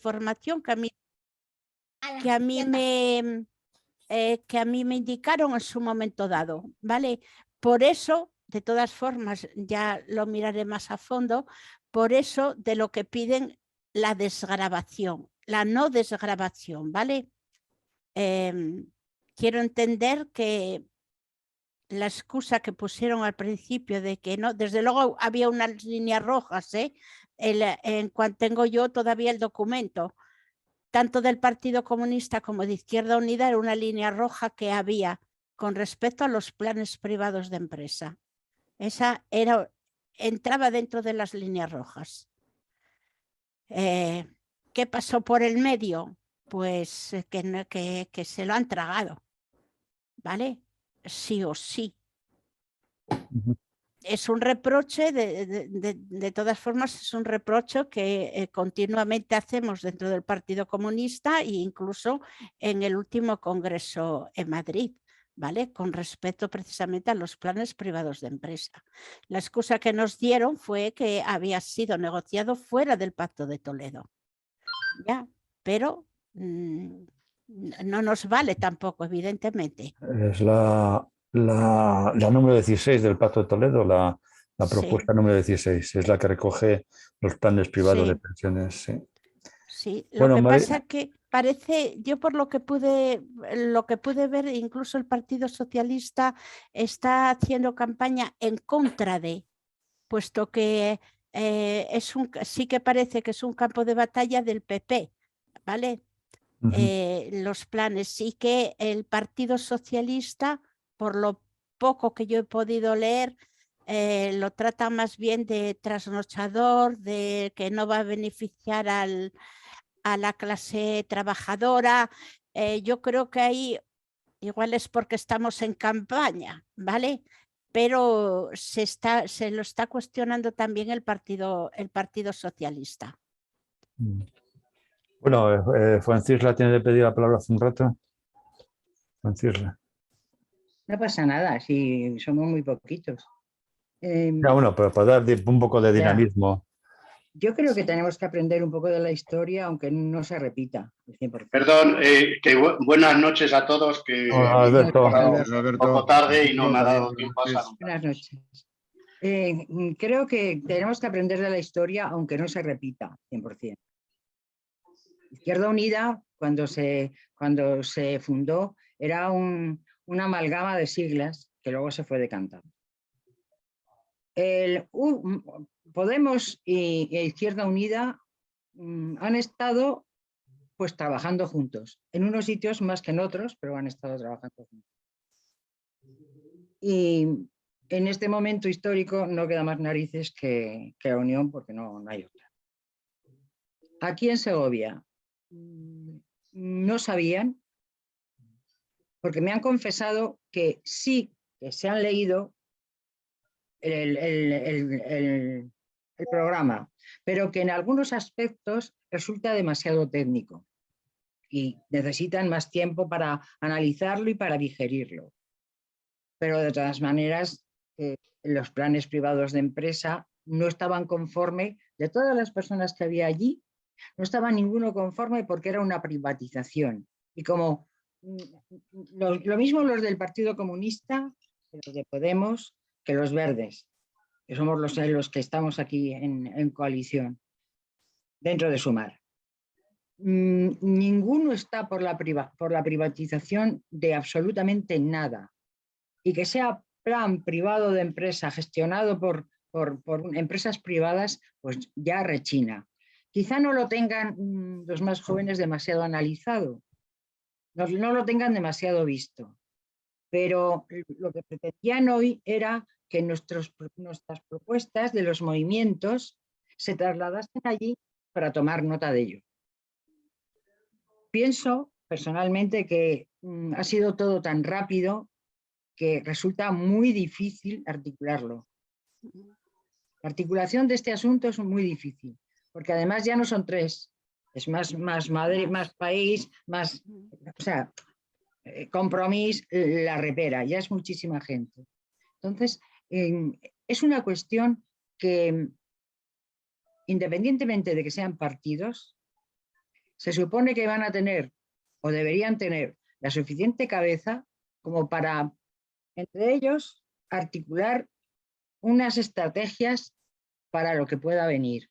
información que a mí me indicaron en su momento dado, ¿vale? Por eso, de todas formas, ya lo miraré más a fondo, por eso de lo que piden la desgravación, la no desgravación, ¿vale? Quiero entender que la excusa que pusieron al principio de que no, desde luego había unas líneas rojas, en cuanto tengo yo todavía el documento, tanto del Partido Comunista como de Izquierda Unida, era una línea roja que había con respecto a los planes privados de empresa. Esa entraba dentro de las líneas rojas. ¿Qué pasó por el medio? Pues que se lo han tragado, ¿vale? Sí o sí. Es un reproche, de todas formas, es un reproche que continuamente hacemos dentro del Partido Comunista e incluso en el último congreso en Madrid, ¿vale? Con respecto precisamente a los planes privados de empresa. La excusa que nos dieron fue que había sido negociado fuera del Pacto de Toledo, ¿ya? Pero no nos vale tampoco, evidentemente. Es la número 16 del Pacto de Toledo, la Sí, propuesta número 16, es la que recoge los planes privados de sí. pensiones. Sí. Sí, lo Bueno, que pasa que parece, yo por lo que pude ver, incluso el Partido Socialista está haciendo campaña en contra de, puesto que sí que parece que es un campo de batalla del PP, ¿vale? Los planes, sí que el Partido Socialista, por lo poco que yo he podido leer, lo trata más bien de trasnochador, de que no va a beneficiar a la clase trabajadora. Yo creo que ahí igual es porque estamos en campaña, ¿vale? Pero se lo está cuestionando también el Partido Socialista. Bueno, Fuencisla tiene de pedir la palabra hace un rato. Fuencisla. No pasa nada, si somos muy poquitos. Ya, bueno, pero para dar un poco de dinamismo. Yo creo que tenemos que aprender un poco de la historia, aunque no se repita. Perdón, buenas noches a todos, que Hola, Alberto. un poco tarde y no me ha dado tiempo a saludar. Buenas noches. Creo que tenemos que aprender de la historia, aunque no se repita 100%. Izquierda Unida, cuando se fundó, era una amalgama de siglas que luego se fue decantando. Podemos e Izquierda Unida han estado pues trabajando juntos, en unos sitios más que en otros, pero han estado trabajando juntos. Y en este momento histórico no queda más narices que la unión, porque no hay otra. Aquí en Segovia no sabían, porque me han confesado que sí, que se han leído el programa, pero que en algunos aspectos resulta demasiado técnico y necesitan más tiempo para analizarlo y para digerirlo. Pero de todas maneras, los planes privados de empresa no estaban conforme, de todas las personas que había allí, no estaba ninguno conforme porque era una privatización. Y como lo mismo los del Partido Comunista, los de Podemos, que los verdes, que somos los que estamos aquí en coalición, dentro de Sumar. Ninguno está por la privatización de absolutamente nada. Y que sea plan privado de empresa gestionado por empresas privadas, pues ya rechina. Quizá no lo tengan los más jóvenes demasiado analizado, no lo tengan demasiado visto, pero lo que pretendían hoy era que nuestras propuestas de los movimientos se trasladasen allí para tomar nota de ello. Pienso personalmente que ha sido todo tan rápido que resulta muy difícil articularlo. La articulación de este asunto es muy difícil, porque además ya no son tres, es más Madrid, más país, más, o sea, Compromís, la repera, ya es muchísima gente. Entonces, es una cuestión que, independientemente de que sean partidos, se supone que van a tener o deberían tener la suficiente cabeza como para, entre ellos, articular unas estrategias para lo que pueda venir.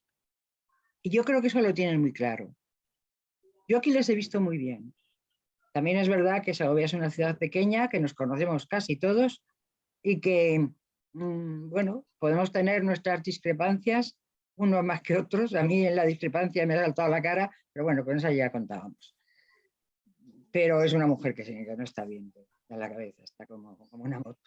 Y yo creo que eso lo tienen muy claro. Yo aquí les he visto muy bien. También es verdad que Segovia es una ciudad pequeña, que nos conocemos casi todos y que, bueno, podemos tener nuestras discrepancias, unos más que otros. A mí en la discrepancia me ha saltado la cara, pero bueno, con esa ya contábamos. Pero es una mujer que no está bien de la cabeza, está como una moto.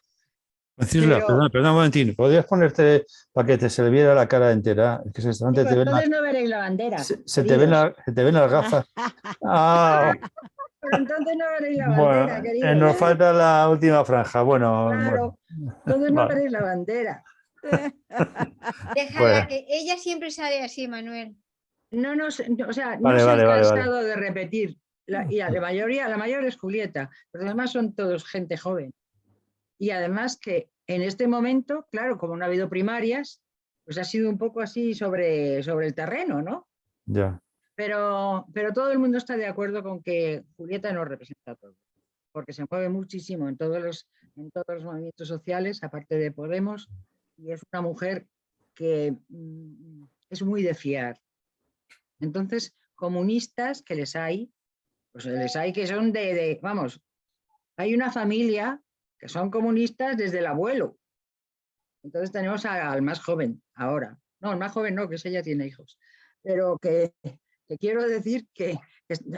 Francisca, perdón un momentito. ¿Podrías ponerte para que se le viera la cara entera? Es que entonces no veréis la bandera. se te ven las gafas. Ah, Pero entonces no veréis la bueno, bandera, querido. nos falta la última franja. Bueno, claro, entonces no veréis la bandera. Déjala, que ella siempre sale así, Manuel. No, o sea, no Vale, se han vale. cansado de repetir. Y la mayor es Julieta, pero además son todos gente joven. Y además que en este momento, claro, como no ha habido primarias, pues ha sido un poco así sobre el terreno, ¿no? Ya. Pero todo el mundo está de acuerdo con que Julieta no representa todo, porque se mueve muchísimo en todos los movimientos sociales, aparte de Podemos, y es una mujer que es muy de fiar. Entonces, comunistas que les hay, pues les hay que son vamos, hay una familia que son comunistas desde el abuelo. Entonces tenemos al más joven ahora. No, el más joven no, que ese ya tiene hijos. Pero que quiero decir que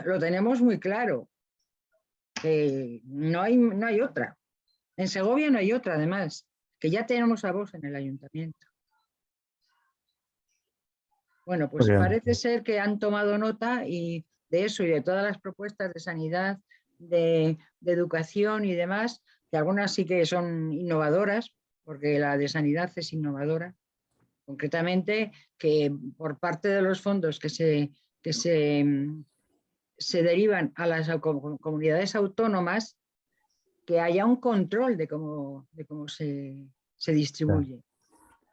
lo tenemos muy claro. Que no hay otra. En Segovia no hay otra, además, que ya tenemos a Vox en el ayuntamiento. Bueno, pues parece ser que han tomado nota y de eso y de todas las propuestas de sanidad, de educación y demás, que algunas sí que son innovadoras, porque la de sanidad es innovadora. Concretamente, que por parte de los fondos que se derivan a las comunidades autónomas, que haya un control de cómo se distribuye.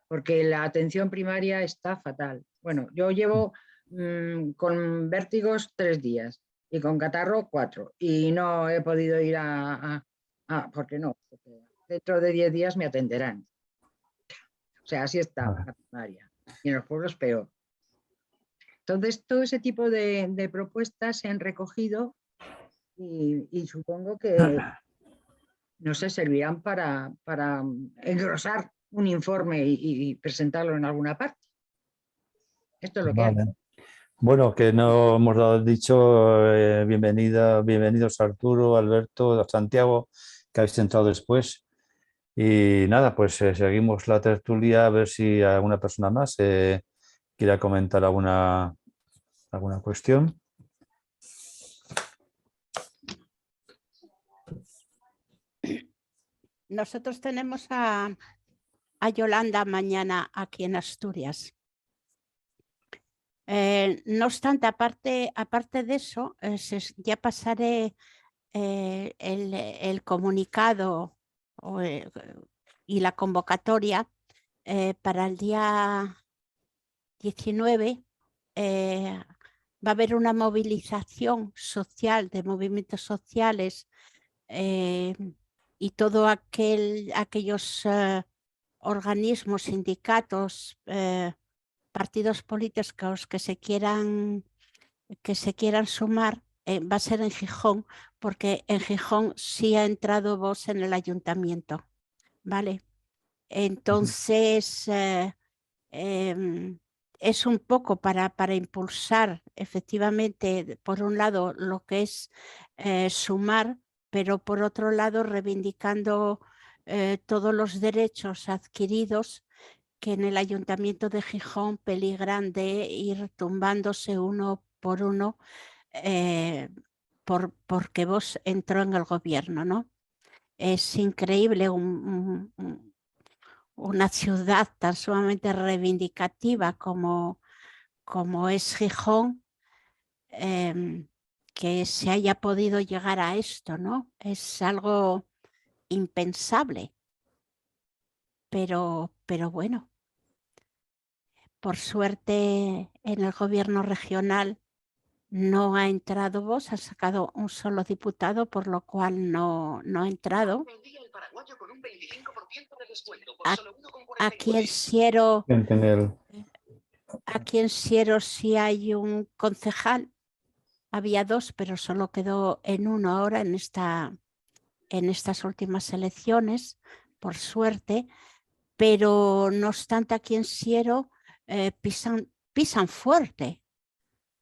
Porque la atención primaria está fatal. Bueno, yo llevo con vértigos 3 días y con catarro 4 y no he podido ir ¿por qué no? Porque dentro de 10 días me atenderán. O sea, así está la primaria. Y en los pueblos peor. Entonces, todo ese tipo de propuestas se han recogido y supongo que, no sé, servirán para engrosar un informe y presentarlo en alguna parte. Esto es lo que hay. Bueno, que no hemos dicho bienvenidos Arturo, Alberto, Santiago, que habéis entrado después. Y nada, pues seguimos la tertulia a ver si alguna persona más quiera comentar alguna cuestión. Nosotros tenemos a Yolanda mañana aquí en Asturias. No obstante, aparte de eso, ya pasaré el comunicado y la convocatoria para el día 19. Va a haber una movilización social de movimientos sociales y todos aquellos organismos, sindicatos, partidos políticos que se quieran sumar, va a ser en Gijón, porque en Gijón sí ha entrado Vox en el ayuntamiento, ¿vale? Entonces, es un poco para impulsar efectivamente, por un lado, lo que es sumar, pero por otro lado, reivindicando todos los derechos adquiridos que en el ayuntamiento de Gijón peligran de ir tumbándose uno por uno porque Vox entró en el gobierno, ¿no? Es increíble una ciudad tan sumamente reivindicativa como es Gijón, que se haya podido llegar a esto, ¿no? Es algo impensable, pero bueno, por suerte en el gobierno regional No ha entrado Vox, ha sacado un solo diputado, por lo cual no ha entrado. Aquí en Siero, sí hay un concejal. Había 2, pero solo quedó en uno ahora en estas últimas elecciones, por suerte. Pero no obstante, aquí en Siero pisan fuerte,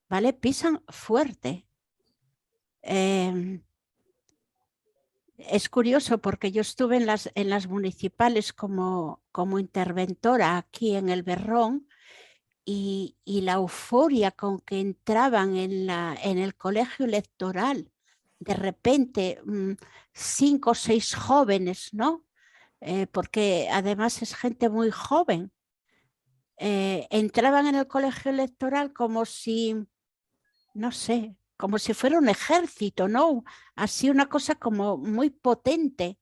¿vale? Pisan fuerte. Es curioso porque yo estuve en las municipales como interventora aquí en el Berrón, y la euforia con que entraban en el colegio electoral, de repente 5 o 6 jóvenes, ¿no? Porque además es gente muy joven, entraban en el colegio electoral como si, no sé, como si fuera un ejército, ¿no? Así una cosa como muy potente.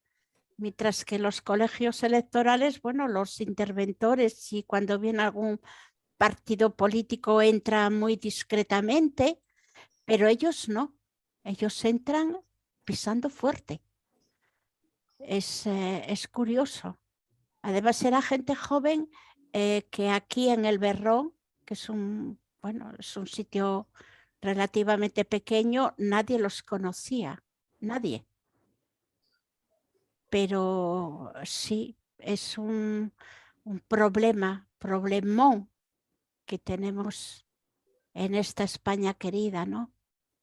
Mientras que los colegios electorales, bueno, los interventores, y cuando viene algún partido político entra muy discretamente, pero ellos no, ellos entran pisando fuerte. Es curioso. Además era gente joven que aquí en el Berrón, que es un sitio relativamente pequeño, nadie los conocía, nadie. Pero sí, es un problemón que tenemos en esta España querida, ¿no?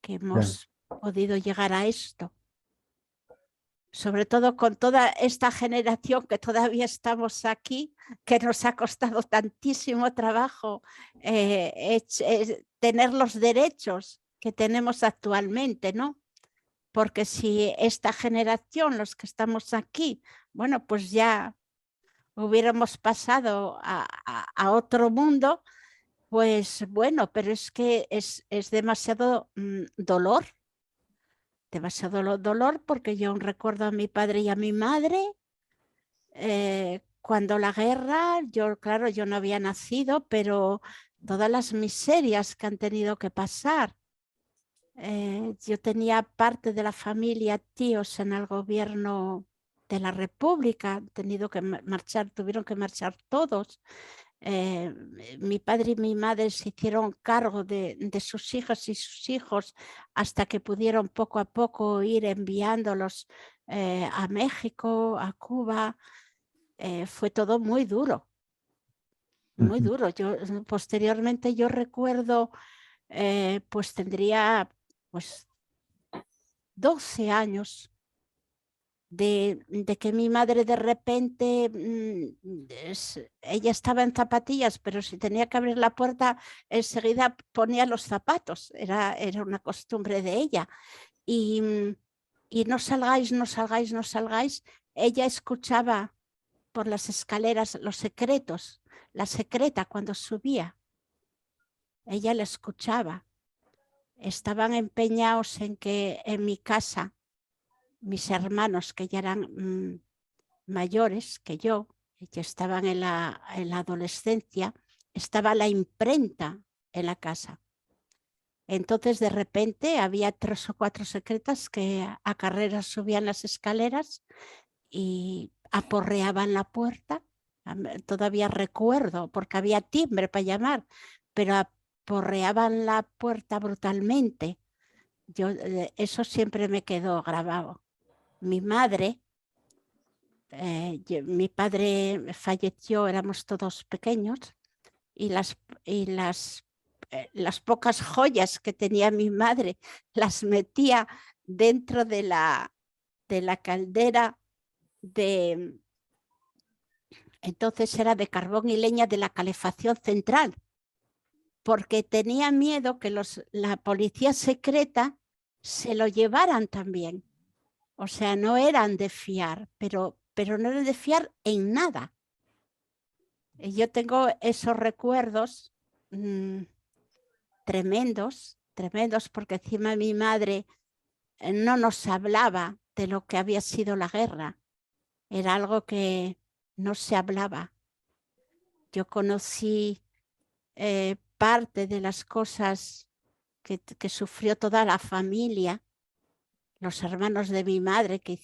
Que hemos podido llegar a esto. Sobre todo con toda esta generación que todavía estamos aquí, que nos ha costado tantísimo trabajo tener los derechos que tenemos actualmente, ¿no? Porque si esta generación, los que estamos aquí, bueno, pues ya hubiéramos pasado a otro mundo, pues bueno, pero es que es demasiado dolor, demasiado dolor, porque yo recuerdo a mi padre y a mi madre cuando la guerra, claro, yo no había nacido, pero todas las miserias que han tenido que pasar. Yo tenía parte de la familia, tíos en el gobierno de la República, han tenido que marchar, tuvieron que marchar todos. Mi padre y mi madre se hicieron cargo de sus hijas y sus hijos hasta que pudieron poco a poco ir enviándolos a México, a Cuba. Fue todo muy duro, muy duro. Posteriormente yo recuerdo, pues tendría pues 12 años de que mi madre de repente, ella estaba en zapatillas, pero si tenía que abrir la puerta, enseguida ponía los zapatos, era una costumbre de ella. Y no salgáis, no salgáis, no salgáis. Ella escuchaba por las escaleras los secretos, la secreta cuando subía. Ella la escuchaba. Estaban empeñados en que en mi casa, mis hermanos, que ya eran mayores que yo, que estaban en la adolescencia, estaba la imprenta en la casa. Entonces de repente había 3 o 4 secretas que a carreras subían las escaleras y aporreaban la puerta. Todavía recuerdo, porque había timbre para llamar, pero aporreaban la puerta brutalmente. Eso siempre me quedó grabado. Mi madre, mi padre falleció, éramos todos pequeños, y las pocas joyas que tenía mi madre las metía dentro de la caldera entonces era de carbón y leña de la calefacción central, porque tenía miedo que la policía secreta se lo llevaran también. O sea, no eran de fiar, pero no eran de fiar en nada. Yo tengo esos recuerdos tremendos, porque encima mi madre no nos hablaba de lo que había sido la guerra. Era algo que no se hablaba. Yo conocí parte de las cosas que sufrió toda la familia, los hermanos de mi madre que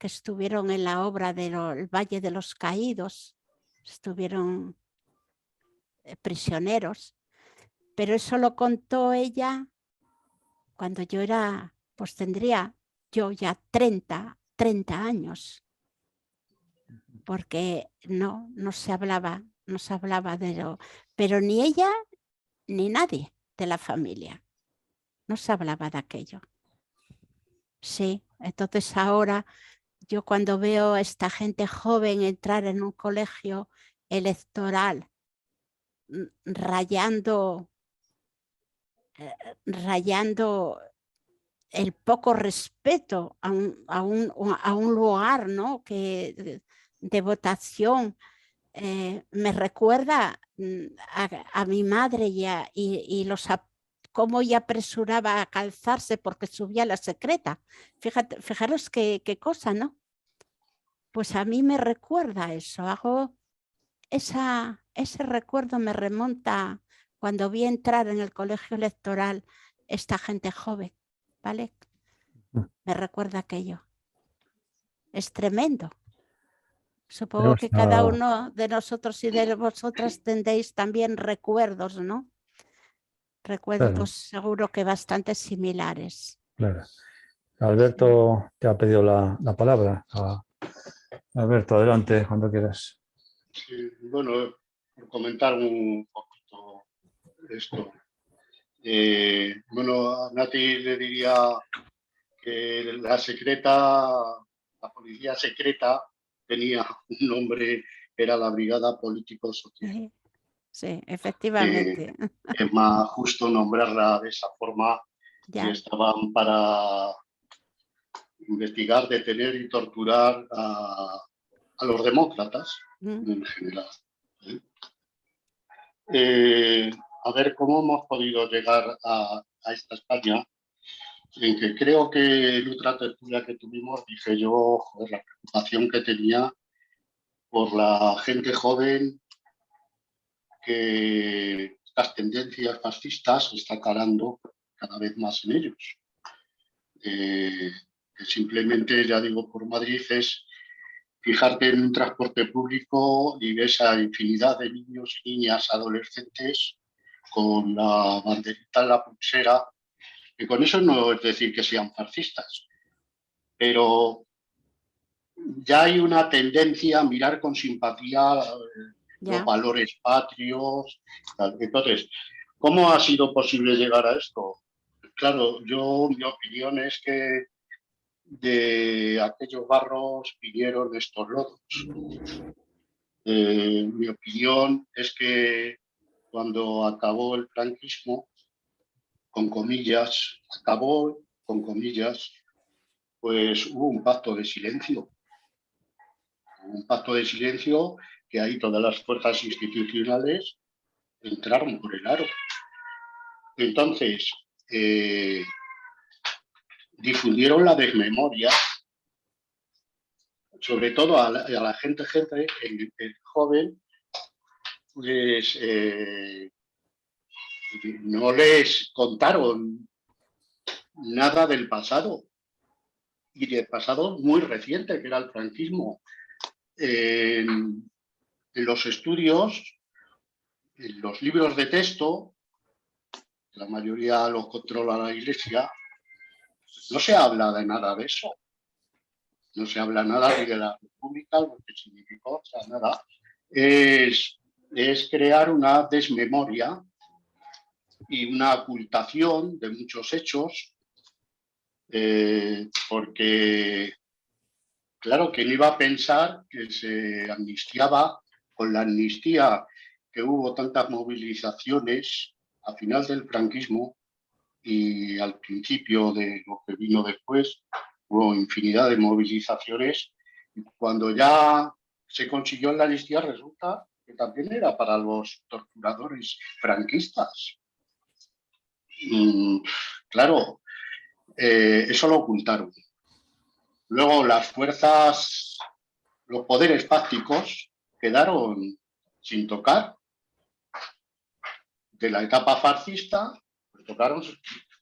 estuvieron en la obra del Valle de los Caídos, estuvieron prisioneros, pero eso lo contó ella cuando yo era, pues tendría yo ya 30 años, porque no se hablaba de lo, pero ni ella ni nadie de la familia, no se hablaba de aquello. Sí, entonces ahora yo cuando veo a esta gente joven entrar en un colegio electoral rayando el poco respeto a un lugar, ¿no? de votación, me recuerda a mi madre y cómo ella apresuraba a calzarse porque subía la secreta. Fijaros qué cosa, ¿no? Pues a mí me recuerda eso, ese recuerdo me remonta cuando vi entrar en el colegio electoral esta gente joven, ¿vale? Me recuerda aquello. Es tremendo. Supongo que cada uno de nosotros y de vosotras tendréis también recuerdos, ¿no? Recuerdos Claro. seguro que bastante similares. Claro. Alberto te ha pedido la palabra. Alberto, adelante, cuando quieras. Sí, bueno, por comentar un poquito esto. Bueno, a Nati le diría que la policía secreta tenía un nombre, era la Brigada Político-Social. Sí, efectivamente. Es más justo nombrarla de esa forma y Ya. estaban para investigar, detener y torturar a los demócratas en general. A ver cómo hemos podido llegar a esta España, en que creo que en otra tertulia que tuvimos dije yo, joder, la preocupación que tenía por la gente joven, que estas tendencias fascistas están calando cada vez más en ellos. Que simplemente, ya digo, por Madrid es fijarte en un transporte público y ves a infinidad de niños y niñas, adolescentes, con la banderita en la pulsera, que con eso no es decir que sean fascistas, pero ya hay una tendencia a mirar con simpatía los valores patrios. Entonces, ¿cómo ha sido posible llegar a esto? Claro, mi opinión es que de aquellos barros vinieron estos lodos. Mi opinión es que cuando acabó el franquismo, con comillas, pues hubo un pacto de silencio. Un pacto de silencio que ahí todas las fuerzas institucionales entraron por el aro. Entonces, difundieron la desmemoria, sobre todo a la gente el joven, pues no les contaron nada del pasado, y del pasado muy reciente, que era el franquismo. En los estudios, en los libros de texto, la mayoría los controla la Iglesia, no se habla de nada de eso. No se habla nada ni de la República, lo que significó, o sea, nada. Es crear una desmemoria y una ocultación de muchos hechos, porque, claro, ¿quién iba a pensar que se amnistiaba con la amnistía, que hubo tantas movilizaciones a final del franquismo y al principio de lo que vino después? Hubo infinidad de movilizaciones y cuando ya se consiguió la amnistía resulta que también era para los torturadores franquistas. Claro, eso lo ocultaron. Luego las fuerzas, los poderes fácticos quedaron sin tocar. De la etapa fascista, pues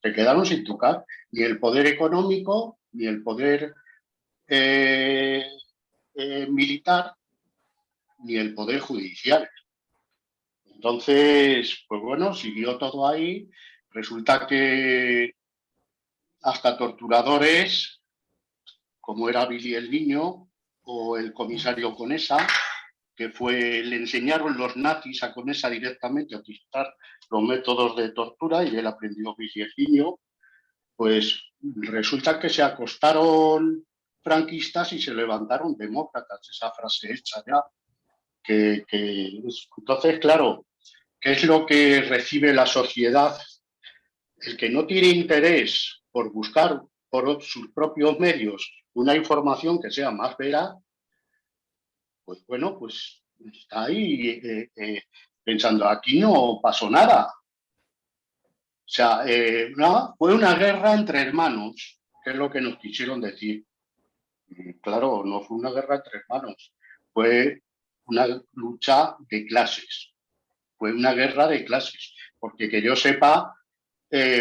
se quedaron sin tocar ni el poder económico, ni el poder militar, ni el poder judicial. Entonces, pues bueno, siguió todo ahí. Resulta que hasta torturadores, como era Billy el Niño o el comisario Conesa, que le enseñaron los nazis a Conesa directamente a utilizar los métodos de tortura y él aprendió Billy el Niño, pues resulta que se acostaron franquistas y se levantaron demócratas, esa frase hecha ya. Entonces, claro, ¿qué es lo que recibe la sociedad? El que no tiene interés por buscar por sus propios medios una información que sea más veraz, pues bueno, pues está ahí pensando, aquí no pasó nada. O sea, fue una guerra entre hermanos, que es lo que nos quisieron decir. Claro, no fue una guerra entre hermanos, fue una lucha de clases, fue una guerra de clases, porque que yo sepa,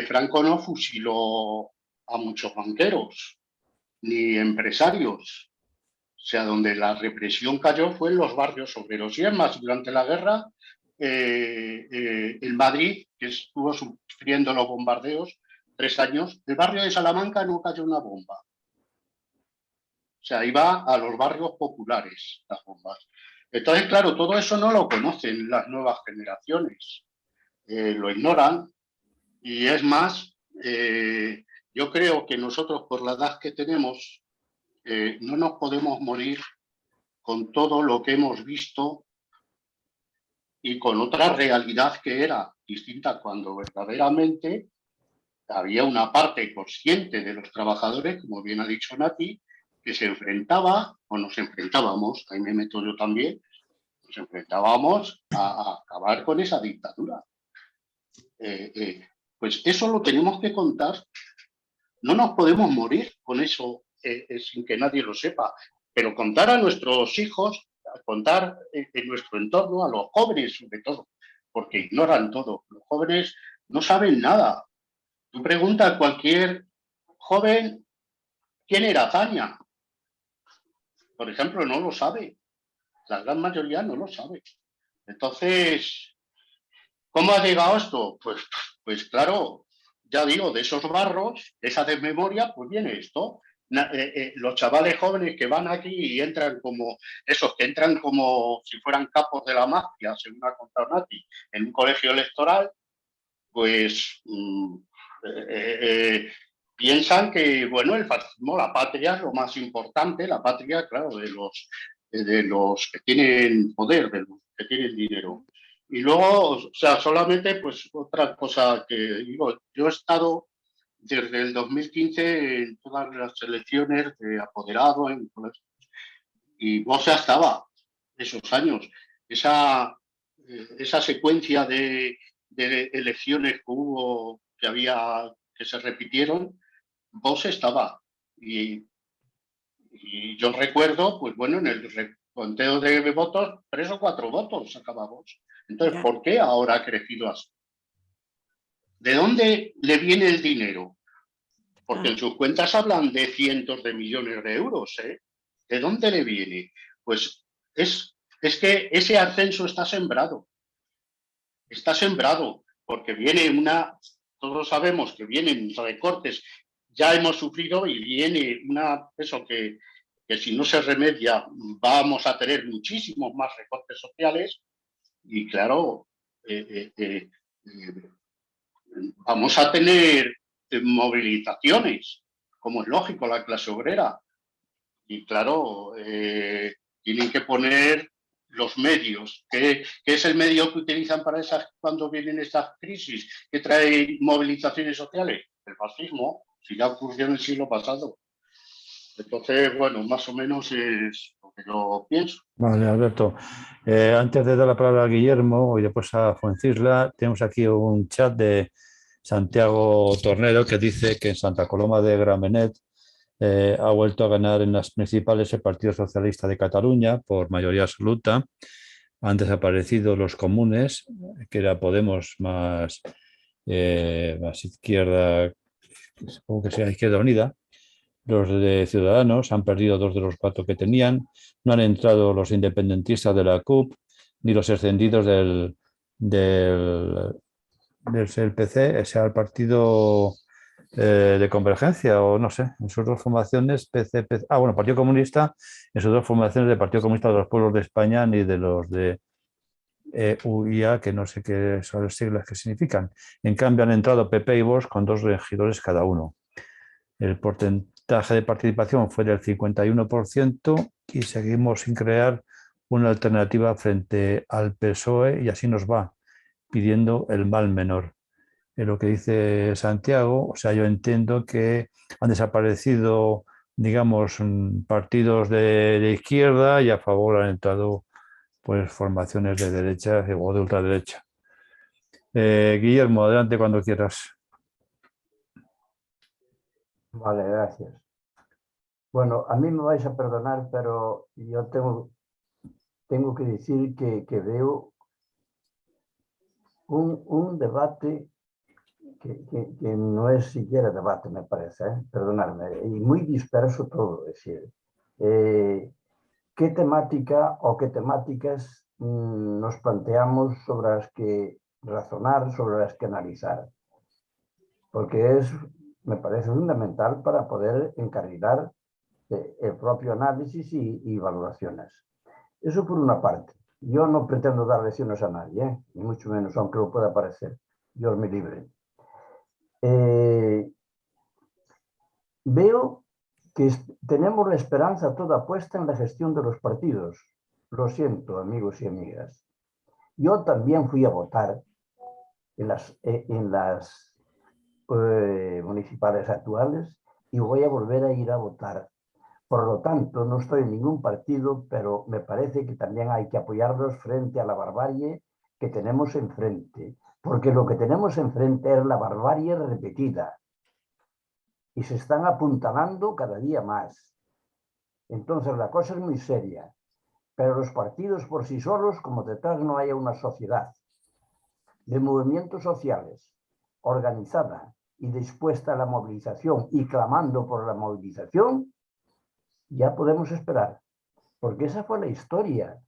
Franco no fusiló a muchos banqueros ni empresarios. O sea, donde la represión cayó fue en los barrios obreros. Y es más, durante la guerra, en Madrid, que estuvo sufriendo los bombardeos 3 años, el barrio de Salamanca no cayó una bomba. O sea, iba a los barrios populares las bombas. Entonces, claro, todo eso no lo conocen las nuevas generaciones. Lo ignoran. Y es más, yo creo que nosotros, por la edad que tenemos, no nos podemos morir con todo lo que hemos visto y con otra realidad que era distinta, cuando verdaderamente había una parte consciente de los trabajadores, como bien ha dicho Nati, que se enfrentaba, o nos enfrentábamos, ahí me meto yo también, nos enfrentábamos a acabar con esa dictadura. Pues eso lo tenemos que contar. No nos podemos morir con eso sin que nadie lo sepa, pero contar a nuestros hijos, contar en nuestro entorno, a los jóvenes sobre todo, porque ignoran todo. Los jóvenes no saben nada. Tú preguntas a cualquier joven quién era Azaña. Por ejemplo, no lo sabe. La gran mayoría no lo sabe. Entonces, ¿cómo ha llegado esto? Pues claro, ya digo, de esos barros, de esa desmemoria, pues viene esto. Los chavales jóvenes que van aquí y entran como, esos que entran como si fueran capos de la mafia, según ha contado Nati, en un colegio electoral, pues piensan que, bueno, el fascismo, la patria es lo más importante, la patria, claro, de los que tienen poder, de los que tienen dinero. Y luego, o sea, solamente, pues otra cosa que digo, yo he estado desde el 2015 en todas las elecciones de apoderado, y vos ya estaba esos años. Esa secuencia de elecciones que hubo, que se repitieron, vos estaba. Y yo recuerdo, pues bueno, en el reconteo de votos, 3 o 4 votos sacábamos. Entonces, ¿por qué ahora ha crecido así? ¿De dónde le viene el dinero? Porque en sus cuentas hablan de cientos de millones de euros, ¿eh? ¿De dónde le viene? Pues es que ese ascenso está sembrado. Está sembrado, porque viene todos sabemos que vienen recortes, ya hemos sufrido y viene eso que si no se remedia vamos a tener muchísimos más recortes sociales y claro, vamos a tener movilizaciones, como es lógico, la clase obrera. Y claro, tienen que poner los medios. ¿Qué es el medio que utilizan para cuando vienen estas crisis? ¿Qué trae movilizaciones sociales? El fascismo, si ya ocurrió en el siglo pasado. Entonces, bueno, más o menos es lo que yo pienso. Vale, Alberto. Antes de dar la palabra a Guillermo y después a Fuencisla, tenemos aquí un chat de Santiago Tornero que dice que en Santa Coloma de Gramenet ha vuelto a ganar en las principales el Partido Socialista de Cataluña por mayoría absoluta. Han desaparecido los comunes, que era Podemos más más izquierda, supongo que sea Izquierda Unida. Los de Ciudadanos han perdido 2 de los 4 que tenían. No han entrado los independentistas de la CUP ni los extendidos del PC, o sea, el partido de Convergencia, o no sé, en sus 2 formaciones, PC. Bueno, Partido Comunista, en sus 2 formaciones de Partido Comunista de los Pueblos de España, ni de los de UIA, que no sé qué son las siglas que significan. En cambio, han entrado PP y Vox con 2 regidores cada uno. El porcentaje de participación fue del 51% y seguimos sin crear una alternativa frente al PSOE, y así nos va, pidiendo el mal menor. En lo que dice Santiago, o sea, yo entiendo que han desaparecido, digamos, partidos de izquierda, y a favor han entrado pues formaciones de derecha o de ultraderecha. Guillermo, adelante cuando quieras. Vale, gracias. Bueno, a mí me vais a perdonar, pero yo tengo que decir que veo un debate que no es siquiera debate, me parece, perdonadme, y muy disperso todo. Es decir, ¿qué temática o qué temáticas nos planteamos sobre las que razonar, sobre las que analizar? Porque me parece fundamental para poder encarrilar el propio análisis y valoraciones. Eso por una parte. Yo no pretendo dar lecciones a nadie, ni mucho menos, aunque lo pueda parecer. Dios me libre. Veo que tenemos la esperanza toda puesta en la gestión de los partidos. Lo siento, amigos y amigas. Yo también fui a votar en las municipales actuales y voy a volver a ir a votar. Por lo tanto, no estoy en ningún partido, pero me parece que también hay que apoyarlos frente a la barbarie que tenemos enfrente, porque lo que tenemos enfrente es la barbarie repetida y se están apuntalando cada día más. Entonces la cosa es muy seria, pero los partidos por sí solos, como detrás no haya una sociedad de movimientos sociales organizada y dispuesta a la movilización y clamando por la movilización, ya podemos esperar, porque esa fue la historia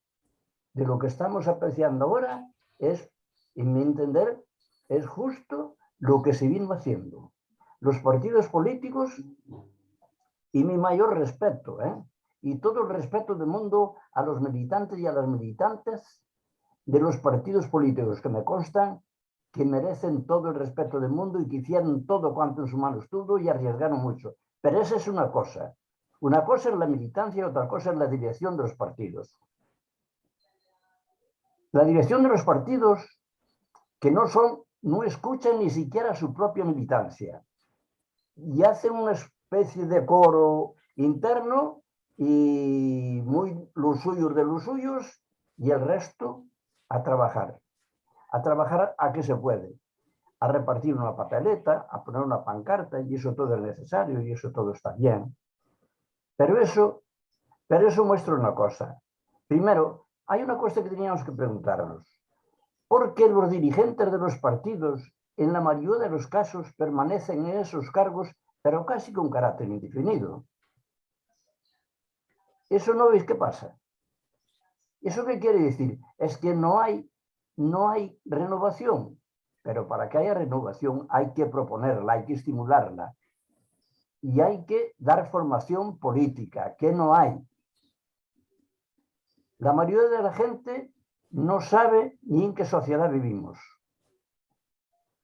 de lo que estamos apreciando ahora. Es, en mi entender, es justo lo que se vino haciendo. Los partidos políticos, y mi mayor respeto, y todo el respeto del mundo a los militantes y a las militantes de los partidos políticos, que me constan que merecen todo el respeto del mundo y que hicieron todo cuanto en su mano estuvo y arriesgaron mucho. Pero esa es una cosa. Una cosa es la militancia y otra cosa es la dirección de los partidos. La dirección de los partidos que no escuchan ni siquiera su propia militancia y hacen una especie de coro interno y muy los suyos de los suyos y el resto a trabajar a qué se puede, a repartir una papeleta, a poner una pancarta, y eso todo es necesario y eso todo está bien. Pero eso muestra una cosa. Primero, hay una cosa que teníamos que preguntarnos. ¿Por qué los dirigentes de los partidos, en la mayoría de los casos, permanecen en esos cargos, pero casi con carácter indefinido? ¿Eso no veis qué pasa? ¿Eso qué quiere decir? Es que no hay renovación. Pero para que haya renovación hay que proponerla, hay que estimularla. Y hay que dar formación política, que no hay. La mayoría de la gente no sabe ni en qué sociedad vivimos.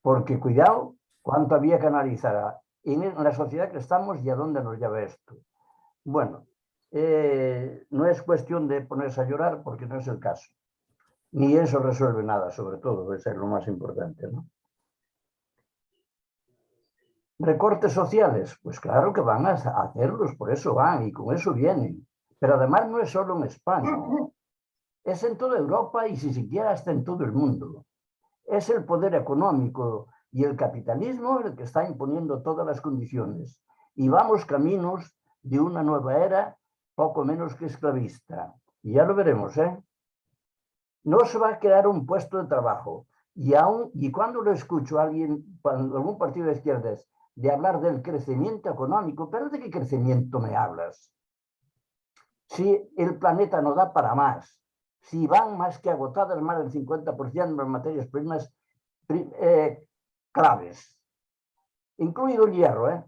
Porque cuidado, cuánto había que analizar en la sociedad que estamos y a dónde nos lleva esto. Bueno, no es cuestión de ponerse a llorar porque no es el caso. Ni eso resuelve nada, sobre todo, eso es lo más importante, ¿no? Recortes sociales, pues claro que van a hacerlos, por eso van y con eso vienen. Pero además no es solo en España, es en toda Europa y si siquiera hasta en todo el mundo. Es el poder económico y el capitalismo el que está imponiendo todas las condiciones. Y vamos caminos de una nueva era poco menos que esclavista. Y ya lo veremos, ¿eh? No se va a crear un puesto de trabajo, Y cuando lo escucho a alguien, cuando algún partido de izquierdas, de hablar del crecimiento económico, ¿pero de qué crecimiento me hablas? Si el planeta no da para más, si van más que agotadas más del 50% de las materias primas claves, incluido el hierro,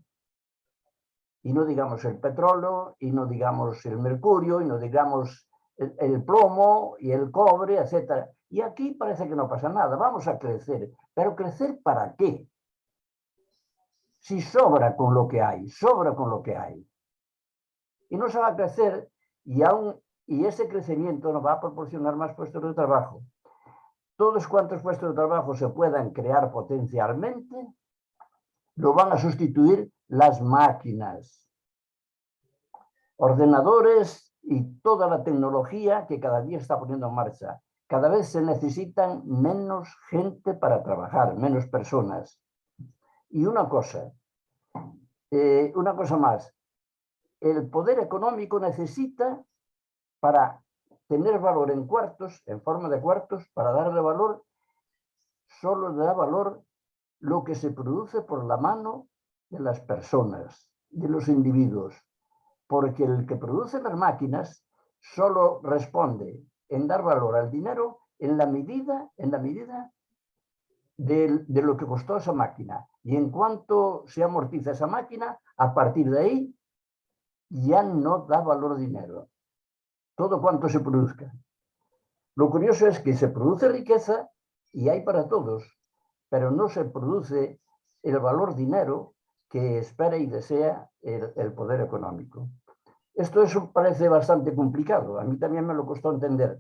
y no digamos el petróleo, y no digamos el mercurio, y no digamos el plomo y el cobre, etc. Y aquí parece que no pasa nada, vamos a crecer. ¿Pero crecer para qué? Si sobra con lo que hay, sobra con lo que hay. Y no se va a crecer y ese crecimiento nos va a proporcionar más puestos de trabajo. Todos cuantos puestos de trabajo se puedan crear potencialmente, lo van a sustituir las máquinas, ordenadores y toda la tecnología que cada día está poniendo en marcha. Cada vez se necesitan menos gente para trabajar, menos personas. Y una cosa más, el poder económico necesita, para tener valor en cuartos, en forma de cuartos, para darle valor, solo le da valor lo que se produce por la mano de las personas, de los individuos, porque el que produce las máquinas solo responde en dar valor al dinero en la medida de lo que costó esa máquina. Y en cuanto se amortiza esa máquina, a partir de ahí ya no da valor dinero. Todo cuanto se produzca. Lo curioso es que se produce riqueza y hay para todos, pero no se produce el valor dinero que espera y desea el poder económico. Eso parece bastante complicado, a mí también me lo costó entender,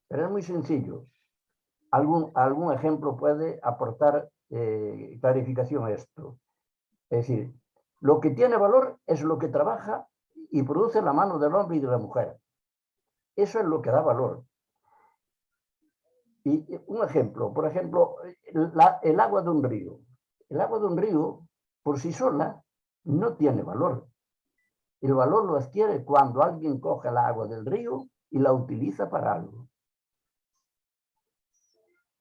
pero es muy sencillo. Algún ejemplo puede aportar clarificación a esto. Es decir, lo que tiene valor es lo que trabaja y produce la mano del hombre y de la mujer. Eso es lo que da valor. Y un ejemplo, por ejemplo, el agua de un río. El agua de un río, por sí sola, no tiene valor. El valor lo adquiere cuando alguien coge el agua del río y la utiliza para algo.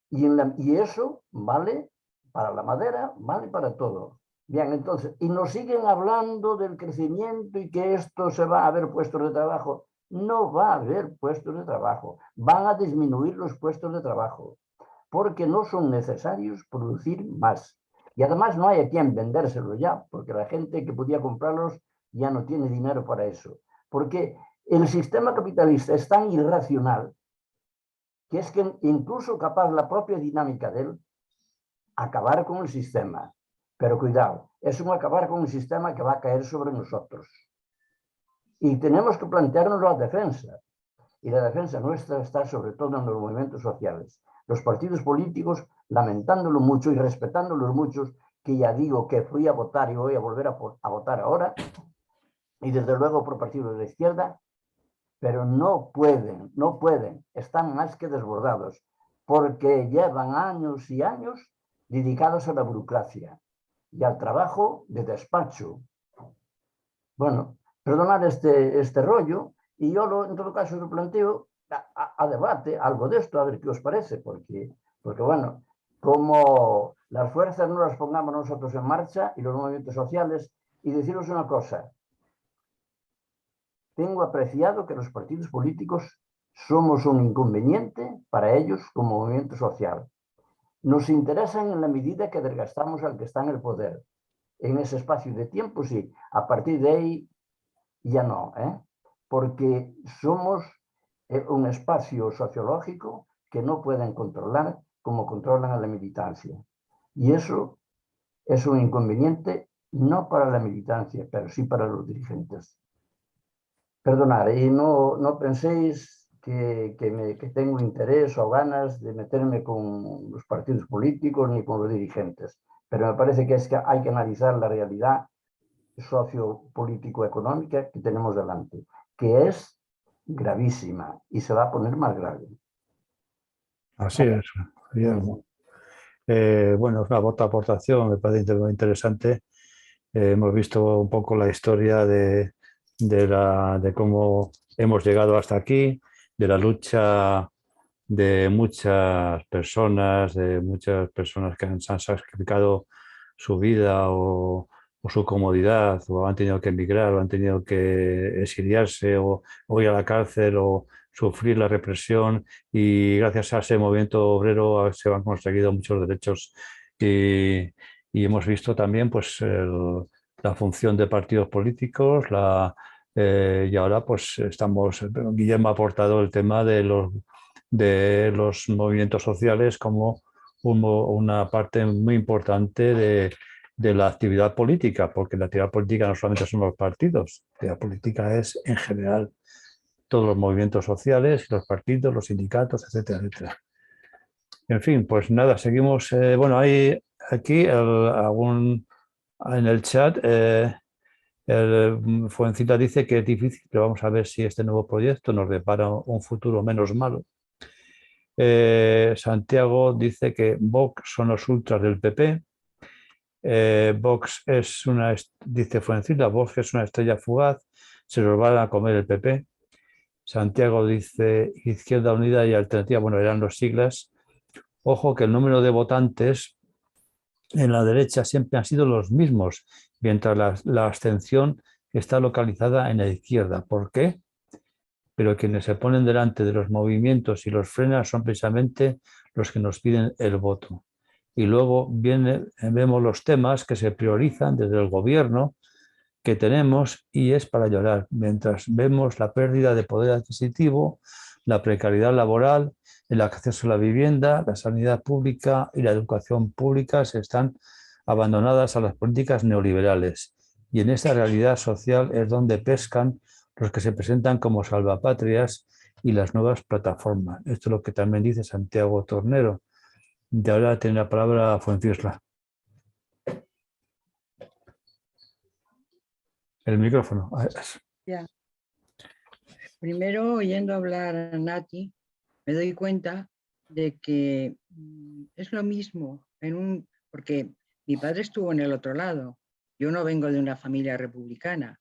Y eso vale para la madera, vale para todo. Bien, entonces, y nos siguen hablando del crecimiento y que esto se va a haber puestos de trabajo. No va a haber puestos de trabajo. Van a disminuir los puestos de trabajo porque no son necesarios producir más. Y además no hay a quien vendérselo ya, porque la gente que podía comprarlos ya no tiene dinero para eso. Porque el sistema capitalista es tan irracional que es que incluso capaz la propia dinámica de él acabar con el sistema. Pero cuidado, es un acabar con un sistema que va a caer sobre nosotros. Y tenemos que plantearnos la defensa. Y la defensa nuestra está sobre todo en los movimientos sociales. Los partidos políticos, lamentándolo mucho y respetándolos muchos, que ya digo que fui a votar y voy a volver a votar ahora, y desde luego por partidos de izquierda, pero no pueden, están más que desbordados, porque llevan años y años dedicados a la burocracia y al trabajo de despacho. Bueno, perdonad este rollo, y yo en todo caso lo planteo a debate, algo de esto, a ver qué os parece, porque bueno, como las fuerzas no las pongamos nosotros en marcha y los movimientos sociales, y deciros una cosa, tengo apreciado que los partidos políticos somos un inconveniente para ellos como movimiento social. Nos interesan en la medida que desgastamos al que está en el poder. En ese espacio de tiempo, sí. A partir de ahí, ya no. Porque somos un espacio sociológico que no pueden controlar como controlan a la militancia. Y eso es un inconveniente no para la militancia, pero sí para los dirigentes. Perdonad, y no penséis que tengo interés o ganas de meterme con los partidos políticos ni con los dirigentes, pero me parece que hay que analizar la realidad sociopolítico-económica que tenemos delante, que es gravísima y se va a poner más grave. Así es, Guillermo. Bueno, es una aportación, me parece muy interesante. Hemos visto un poco la historia de cómo hemos llegado hasta aquí, de la lucha de muchas personas que han sacrificado su vida o su comodidad, o han tenido que emigrar, o han tenido que exiliarse, o ir a la cárcel, o sufrir la represión, y gracias a ese movimiento obrero se han conseguido muchos derechos. Y hemos visto también pues, la función de partidos políticos, y ahora pues Guillermo ha aportado el tema de los movimientos sociales como una parte muy importante de la actividad política, porque la actividad política no solamente son los partidos, la actividad política es en general todos los movimientos sociales, los partidos, los sindicatos, etcétera, etcétera. En fin, pues nada, seguimos. Bueno, hay aquí en el chat, Fuencita dice que es difícil, pero vamos a ver si este nuevo proyecto nos depara un futuro menos malo. Santiago dice que Vox son los ultras del PP. Vox es dice Fuencita, Vox es una estrella fugaz, se los van a comer el PP. Santiago dice Izquierda Unida y Alternativa, bueno, eran las siglas. Ojo que el número de votantes en la derecha siempre han sido los mismos, mientras la abstención está localizada en la izquierda. ¿Por qué? Pero quienes se ponen delante de los movimientos y los frenan son precisamente los que nos piden el voto. Y luego vemos los temas que se priorizan desde el gobierno que tenemos, y es para llorar, mientras vemos la pérdida de poder adquisitivo, la precariedad laboral, el acceso a la vivienda, la sanidad pública y la educación pública están abandonadas a las políticas neoliberales. Y en esta realidad social es donde pescan los que se presentan como salvapatrias y las nuevas plataformas. Esto es lo que también dice Santiago Tornero. Y ahora tiene la palabra Fuencisla. El micrófono. Ya. Primero, oyendo hablar a Nati, me doy cuenta de que es lo mismo, porque mi padre estuvo en el otro lado. Yo no vengo de una familia republicana.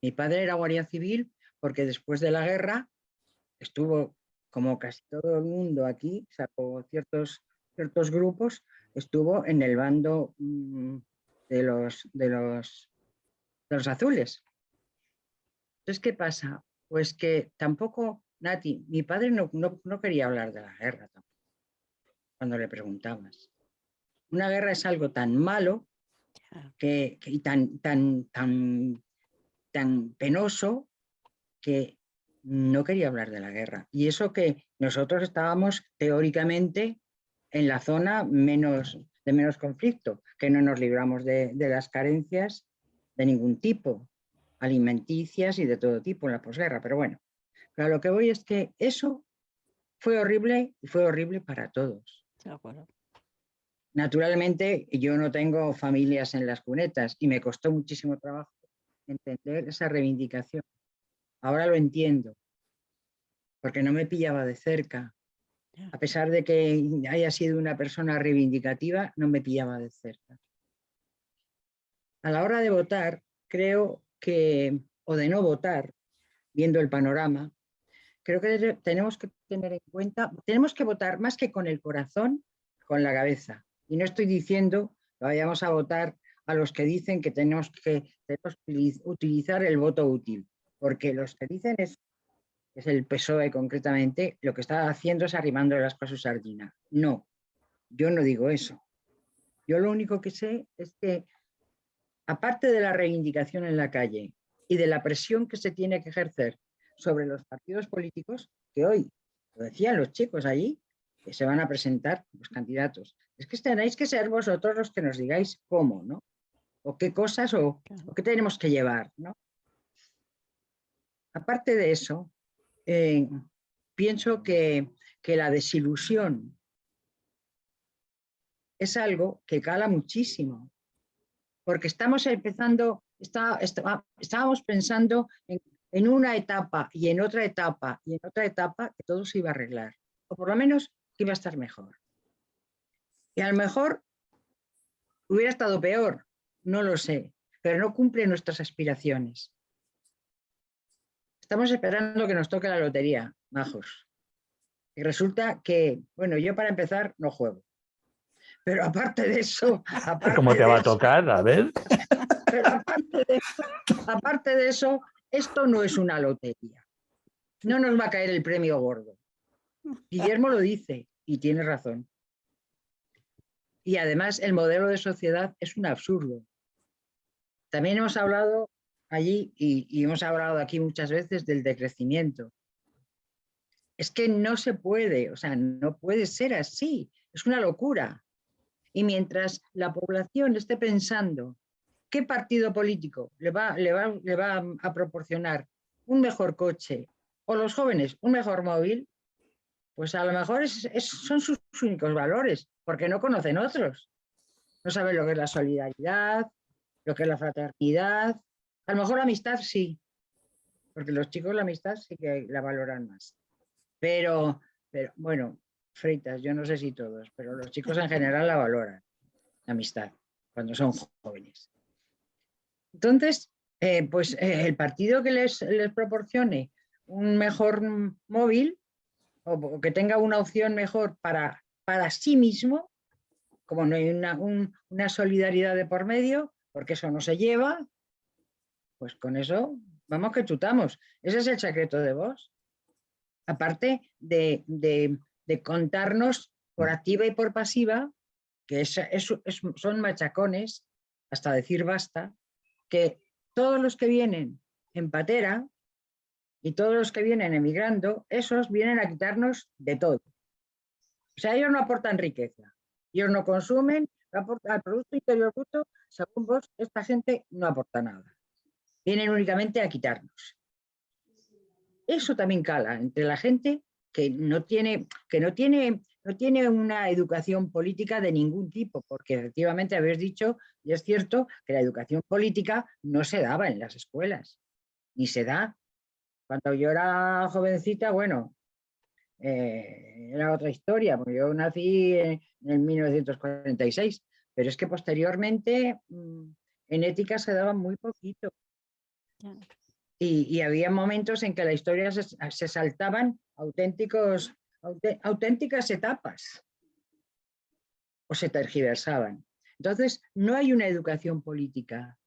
Mi padre era guardia civil porque después de la guerra estuvo, como casi todo el mundo aquí, salvo ciertos grupos, estuvo en el bando de los azules. Entonces, ¿qué pasa? Pues que tampoco, Nati, mi padre no quería hablar de la guerra tampoco, cuando le preguntabas. Una guerra es algo tan malo y tan penoso que no quería hablar de la guerra. Y eso que nosotros estábamos teóricamente en la zona de menos conflicto, que no nos libramos de las carencias de ningún tipo, alimenticias y de todo tipo en la posguerra. Pero bueno, a lo que voy es que eso fue horrible y fue horrible para todos. De acuerdo. Naturalmente, yo no tengo familias en las cunetas y me costó muchísimo trabajo entender esa reivindicación. Ahora lo entiendo, porque no me pillaba de cerca. A pesar de que haya sido una persona reivindicativa, no me pillaba de cerca. A la hora de votar, creo que, o de no votar, viendo el panorama, creo que tenemos que tener en cuenta, tenemos que votar más que con el corazón, con la cabeza. Y no estoy diciendo que vayamos a votar a los que dicen que tenemos que utilizar el voto útil, porque los que dicen es el PSOE concretamente, lo que está haciendo es arrimando las cosas a su sardina. No, yo no digo eso. Yo lo único que sé es que, aparte de la reivindicación en la calle y de la presión que se tiene que ejercer sobre los partidos políticos, que hoy, lo decían los chicos allí, que se van a presentar los candidatos, es que tenéis que ser vosotros los que nos digáis cómo, ¿no? O qué cosas o qué tenemos que llevar, ¿no? Aparte de eso, pienso que la desilusión es algo que cala muchísimo, porque estamos empezando, estábamos pensando en una etapa y en otra etapa y en otra etapa que todo se iba a arreglar, o por lo menos que iba a estar mejor. Y a lo mejor hubiera estado peor, no lo sé, pero no cumple nuestras aspiraciones. Estamos esperando que nos toque la lotería, majos. Y resulta que, bueno, yo para empezar no juego. Pero aparte de eso... ¿Cómo te va a tocar? A ver. Pero aparte de eso, esto no es una lotería. No nos va a caer el premio gordo. Guillermo lo dice y tiene razón. Y además el modelo de sociedad es un absurdo. También hemos hablado allí y hemos hablado aquí muchas veces del decrecimiento. Es que no se puede, o sea, no puede ser así. Es una locura. Y mientras la población esté pensando qué partido político le va a proporcionar un mejor coche o los jóvenes un mejor móvil, pues a lo mejor son sus únicos valores, porque no conocen otros. No saben lo que es la solidaridad, lo que es la fraternidad. A lo mejor la amistad sí, porque los chicos la amistad sí que la valoran más. Pero bueno, Freitas, yo no sé si todos, pero los chicos en general la valoran, la amistad, cuando son jóvenes. Entonces, el partido que les proporcione un mejor móvil o que tenga una opción mejor para sí mismo, como no hay una solidaridad de por medio, porque eso no se lleva, pues con eso vamos que chutamos. Ese es el secreto de Vox. Aparte de contarnos por activa y por pasiva, que son machacones, hasta decir basta, que todos los que vienen en patera y todos los que vienen emigrando, esos vienen a quitarnos de todo. O sea, ellos no aportan riqueza, ellos no consumen, no aportan al Producto Interior Bruto, según vos, esta gente no aporta nada. Vienen únicamente a quitarnos. Eso también cala entre la gente que no tiene una educación política de ningún tipo, porque efectivamente habéis dicho, y es cierto, que la educación política no se daba en las escuelas, ni se da. Cuando yo era jovencita, bueno, era otra historia, porque yo nací en 1946, pero es que posteriormente en ética se daba muy poquito. Y había momentos en que la historia se saltaban auténticas etapas o se tergiversaban. Entonces, no hay una educación política.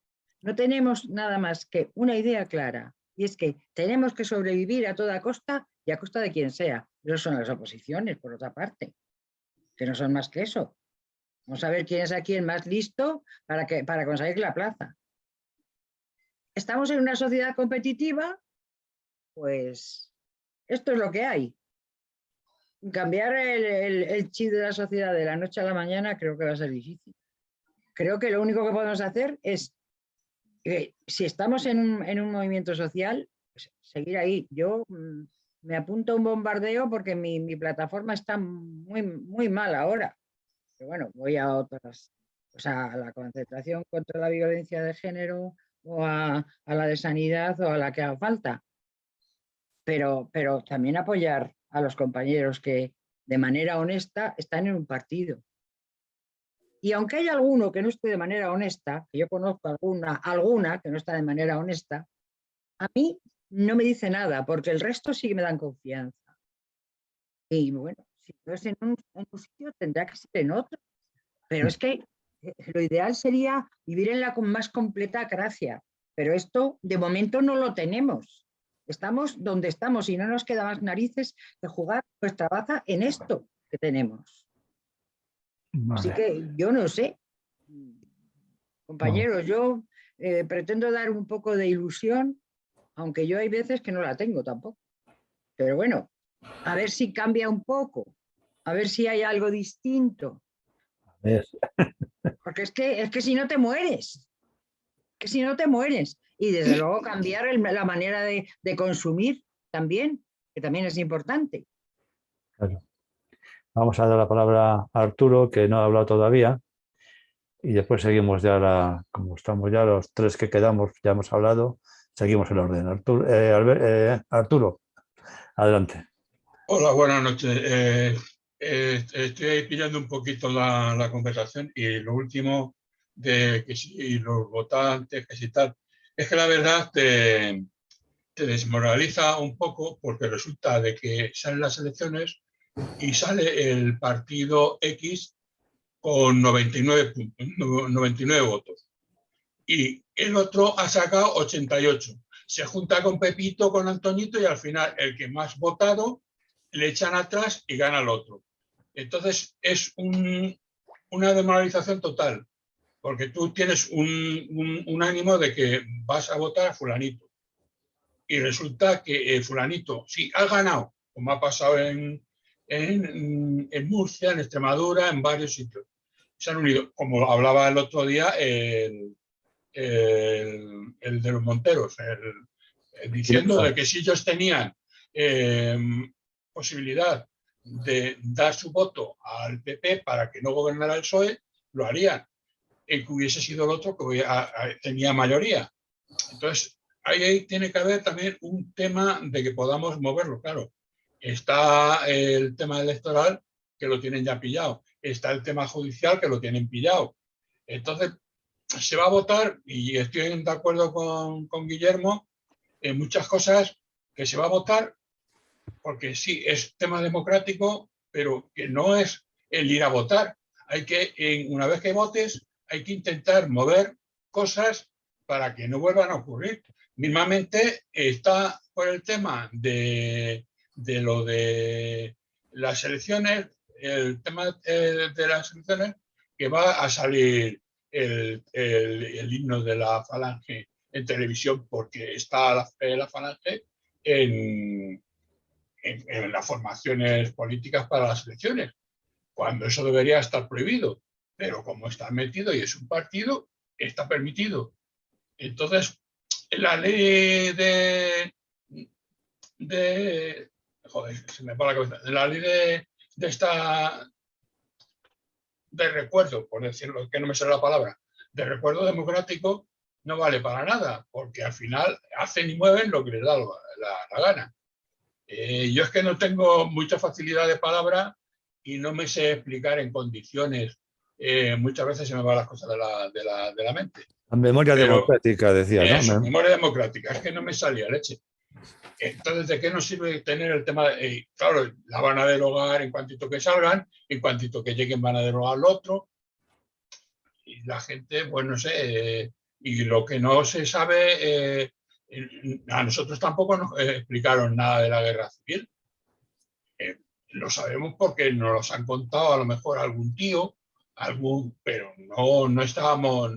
No tenemos nada más que una idea clara, y es que tenemos que sobrevivir a toda costa y a costa de quien sea. Eso son las oposiciones, por otra parte, que no son más que eso. Vamos a ver quién es aquí el más listo para conseguir la plaza. ¿Estamos en una sociedad competitiva? Pues esto es lo que hay. Cambiar el chip de la sociedad de la noche a la mañana creo que va a ser difícil. Creo que lo único que podemos hacer es, si estamos en un movimiento social, pues seguir ahí. Yo me apunto a un bombardeo porque mi plataforma está muy, muy mal ahora. Pero bueno, voy a otras, o sea, a la concentración contra la violencia de género o a la de sanidad o a la que haga falta. Pero también apoyar a los compañeros que de manera honesta están en un partido. Y aunque haya alguno que no esté de manera honesta, que yo conozco alguna que no está de manera honesta, a mí no me dice nada, porque el resto sí que me dan confianza. Y bueno, si no es en un sitio, tendrá que ser en otro. Pero es que lo ideal sería vivir en la más completa gracia. Pero esto de momento no lo tenemos. Estamos donde estamos y no nos queda más narices que jugar nuestra baza en esto que tenemos. Vale. Así que yo no sé. Compañeros, yo pretendo dar un poco de ilusión, aunque yo hay veces que no la tengo tampoco. Pero bueno, a ver si cambia un poco, a ver si hay algo distinto. A ver. Porque es que si no te mueres, Y desde luego cambiar la manera de consumir también, que también es importante. Claro. Vamos a dar la palabra a Arturo, que no ha hablado todavía, y después seguimos ya, como estamos ya los tres que quedamos, ya hemos hablado, seguimos el orden. Arturo, adelante. Hola, buenas noches. Estoy pillando un poquito la conversación y lo último de que si los votantes, que si tal, es que la verdad te desmoraliza un poco porque resulta de que salen las elecciones y sale el partido X con 99 votos. Y el otro ha sacado 88. Se junta con Pepito, con Antoñito, y al final el que más votado le echan atrás y gana el otro. Entonces es una demoralización total, porque tú tienes un ánimo de que vas a votar a fulanito. Y resulta que fulanito, sí, ha ganado, como ha pasado en Murcia, en Extremadura, en varios sitios. Se han unido, como hablaba el otro día el de los Monteros, diciendo de que si ellos tenían posibilidad de dar su voto al PP para que no gobernara el PSOE, lo harían. El que hubiese sido el otro que tenía mayoría. Entonces, ahí tiene que haber también un tema de que podamos moverlo, claro. Está el tema electoral, que lo tienen ya pillado. Está el tema judicial, que lo tienen pillado. Entonces, se va a votar, y estoy de acuerdo con Guillermo, en muchas cosas que se va a votar, porque sí, es tema democrático, pero que no es el ir a votar. Hay que, una vez que votes, hay que intentar mover cosas para que no vuelvan a ocurrir. Mismamente está por el tema de lo de las elecciones, el tema de las elecciones, que va a salir el himno de la Falange en televisión, porque está la Falange en las formaciones políticas para las elecciones, cuando eso debería estar prohibido, pero como está metido y es un partido, está permitido. Entonces, la ley joder, se me va la cabeza, la ley de recuerdo, por decirlo, que no me sale la palabra, de recuerdo democrático, no vale para nada, porque al final hacen y mueven lo que les da la gana. Yo es que no tengo mucha facilidad de palabra y no me sé explicar en condiciones. Muchas veces se me van las cosas de la mente. La memoria democrática, decía, ¿no? Eso, memoria democrática, es que no me salía leche. Entonces, ¿de qué nos sirve tener el tema? Claro, la van a derogar en cuantito que salgan, en cuantito que lleguen van a derogar lo otro. Y la gente, pues no sé, y lo que no se sabe, a nosotros tampoco nos explicaron nada de la guerra civil. Lo sabemos porque nos los han contado a lo mejor algún tío, pero no estábamos,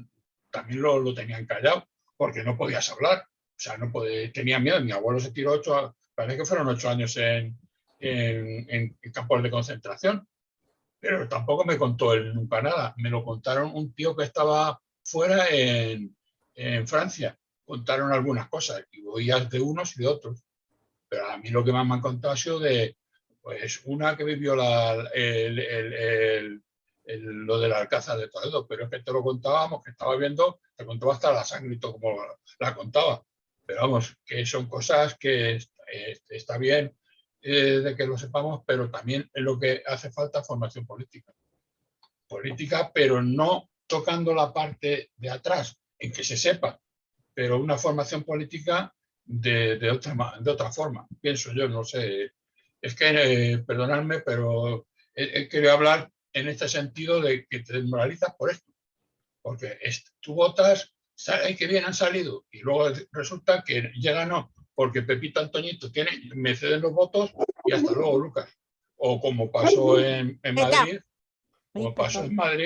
también lo tenían callado, porque no podías hablar. O sea, tenía miedo. Mi abuelo se tiró parece que fueron 8 años en campos de concentración, pero tampoco me contó él nunca nada. Me lo contaron un tío que estaba fuera en Francia. Contaron algunas cosas y oías de unos y de otros. Pero a mí lo que más me han contado ha sido pues una que vivió lo del Alcázar de Toledo, pero es que te lo contábamos, que estaba viendo, te contaba hasta la sangre y todo como la contaba. Pero vamos, que son cosas que está bien de que lo sepamos, pero también es lo que hace falta formación política. Política, pero no tocando la parte de atrás, en que se sepa, pero una formación política de otra forma, pienso yo, no sé. Es que, perdonadme, pero he querido hablar en este sentido de que te desmoralizas por esto. Porque tú votas, y que bien han salido, y luego resulta que ya no, porque Pepito Antoñito me ceden los votos y hasta luego, Lucas. O como pasó en Madrid,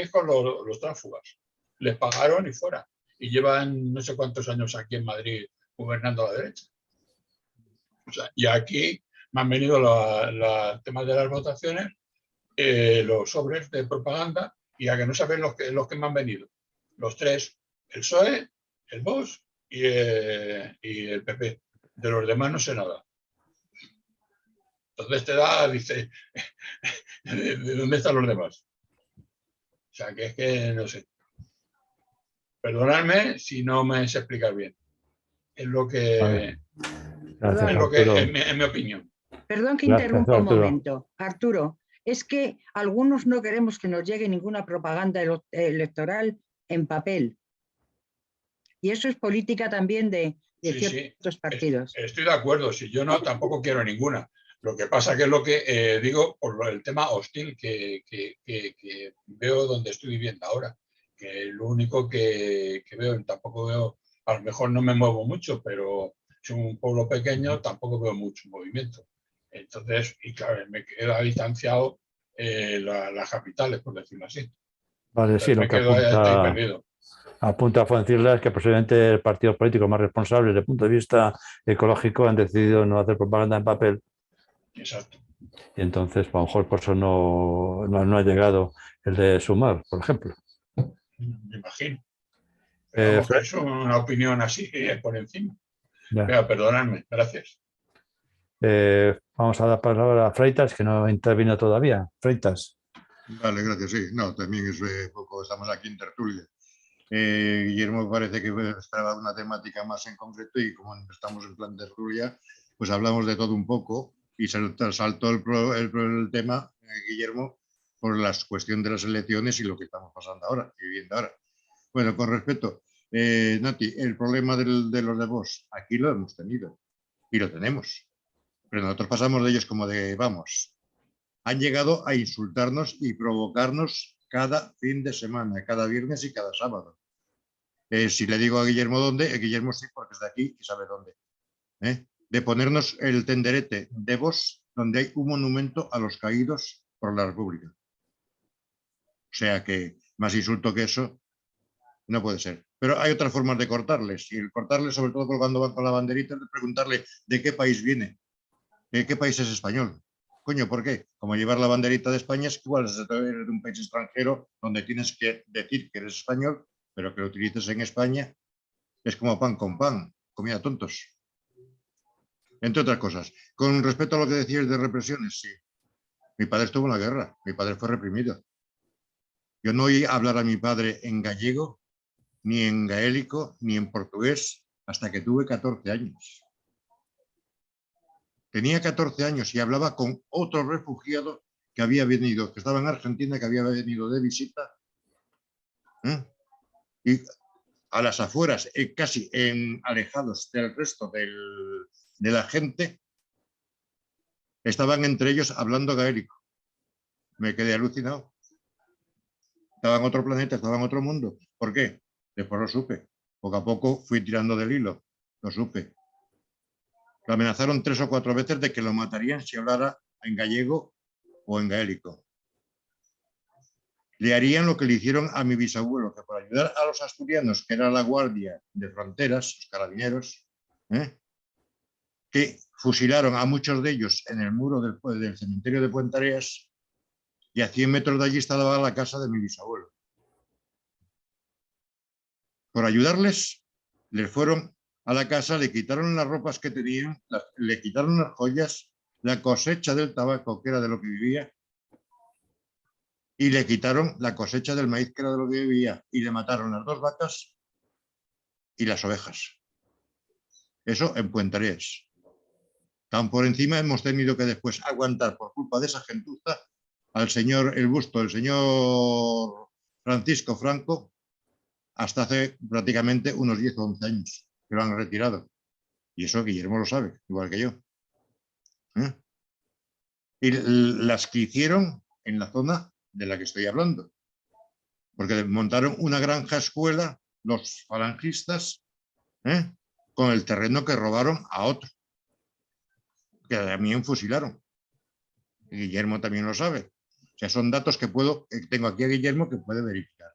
con los tránsfugas. Les pagaron y fuera. Y llevan no sé cuántos años aquí en Madrid gobernando a la derecha. O sea, y aquí me han venido los temas de las votaciones, los sobres de propaganda, y a que no saben los que me han venido. Los tres, el PSOE, el Vox y el PP. De los demás no sé nada. Entonces dice, ¿de dónde están los demás? O sea, que es que no sé. Perdonadme si no me sé explicar bien. Es lo que... Gracias, en mi opinión. Perdón que interrumpa un momento. Arturo, es que algunos no queremos que nos llegue ninguna propaganda electoral en papel. Y eso es política también de ciertos partidos. Estoy de acuerdo, si yo tampoco quiero ninguna. Lo que pasa que es lo que digo por el tema hostil que veo donde estoy viviendo ahora. Que lo único que veo, tampoco veo, a lo mejor no me muevo mucho, pero es un pueblo pequeño, tampoco veo mucho movimiento. Entonces, y claro, me queda distanciado las capitales, por decirlo así. Vale, sí, Entonces, lo me que quedo ahí perdido. apunta Fuencisla es que posiblemente el partido político más responsable desde el punto de vista ecológico han decidido no hacer propaganda en papel. Exacto. Y entonces, a lo mejor por eso no ha llegado el de Sumar, por ejemplo. Me imagino. Pero vamos, que es una opinión así por encima. Venga, perdonadme, gracias. Vamos a dar palabra a Freitas, que no intervino todavía. Freitas. Vale, gracias, sí. No, también es poco, estamos aquí en tertulia. Guillermo parece que esperaba una temática más en concreto y como estamos en plan tertulia, pues hablamos de todo un poco y saltó el tema, Guillermo, por la cuestión de las elecciones y lo que estamos pasando ahora, viviendo ahora. Bueno, con respecto, Nati, el problema de los de Vox, aquí lo hemos tenido y lo tenemos, pero nosotros pasamos de ellos como de, vamos, han llegado a insultarnos y provocarnos cada fin de semana, cada viernes y cada sábado. Si le digo a Guillermo dónde, Guillermo sí, porque es de aquí y sabe dónde. De ponernos el tenderete de Vox, donde hay un monumento a los caídos por la República. O sea que más insulto que eso no puede ser. Pero hay otras formas de cortarles. Y el cortarles, sobre todo cuando van con la banderita, es de preguntarle de qué país viene. ¿De qué país es español? Coño, ¿por qué? Como llevar la banderita de España es igual, es de un país extranjero donde tienes que decir que eres español, pero que lo utilices en España es como pan con pan, comida tontos. Entre otras cosas. Con respecto a lo que decías de represiones, sí. Mi padre estuvo en la guerra, mi padre fue reprimido. Yo no oí hablar a mi padre en gallego, ni en gaélico, ni en portugués, hasta que tuve 14 años. Tenía 14 años y hablaba con otro refugiado que había venido, que estaba en Argentina, que había venido de visita. Y a las afueras, casi alejados del resto de la gente, estaban entre ellos hablando gaélico. Me quedé alucinado. Estaba en otro planeta, estaba en otro mundo. ¿Por qué? Después lo supe. Poco a poco fui tirando del hilo. Lo supe. Lo amenazaron 3 o 4 veces de que lo matarían si hablara en gallego o en gaélico. Le harían lo que le hicieron a mi bisabuelo, que por ayudar a los asturianos, que era la guardia de fronteras, los carabineros, que fusilaron a muchos de ellos en el muro del cementerio de Puentareas, y a 100 metros de allí estaba la casa de mi bisabuelo. Por ayudarles, les fueron a la casa, le quitaron las ropas que tenían, le quitaron las joyas, la cosecha del tabaco, que era de lo que vivía, y le quitaron la cosecha del maíz, que era de lo que vivía, y le mataron las 2 vacas y las ovejas. Eso en Puentareas. Tan por encima hemos tenido que después aguantar por culpa de esa gentuza al señor El Busto, el señor Francisco Franco, hasta hace prácticamente unos 10 o 11 años que lo han retirado. Y eso Guillermo lo sabe, igual que yo. Y las que hicieron en la zona de la que estoy hablando. Porque montaron una granja escuela, los falangistas, con el terreno que robaron a otro, que también fusilaron. Y Guillermo también lo sabe. O sea, son datos que tengo aquí a Guillermo que puede verificar.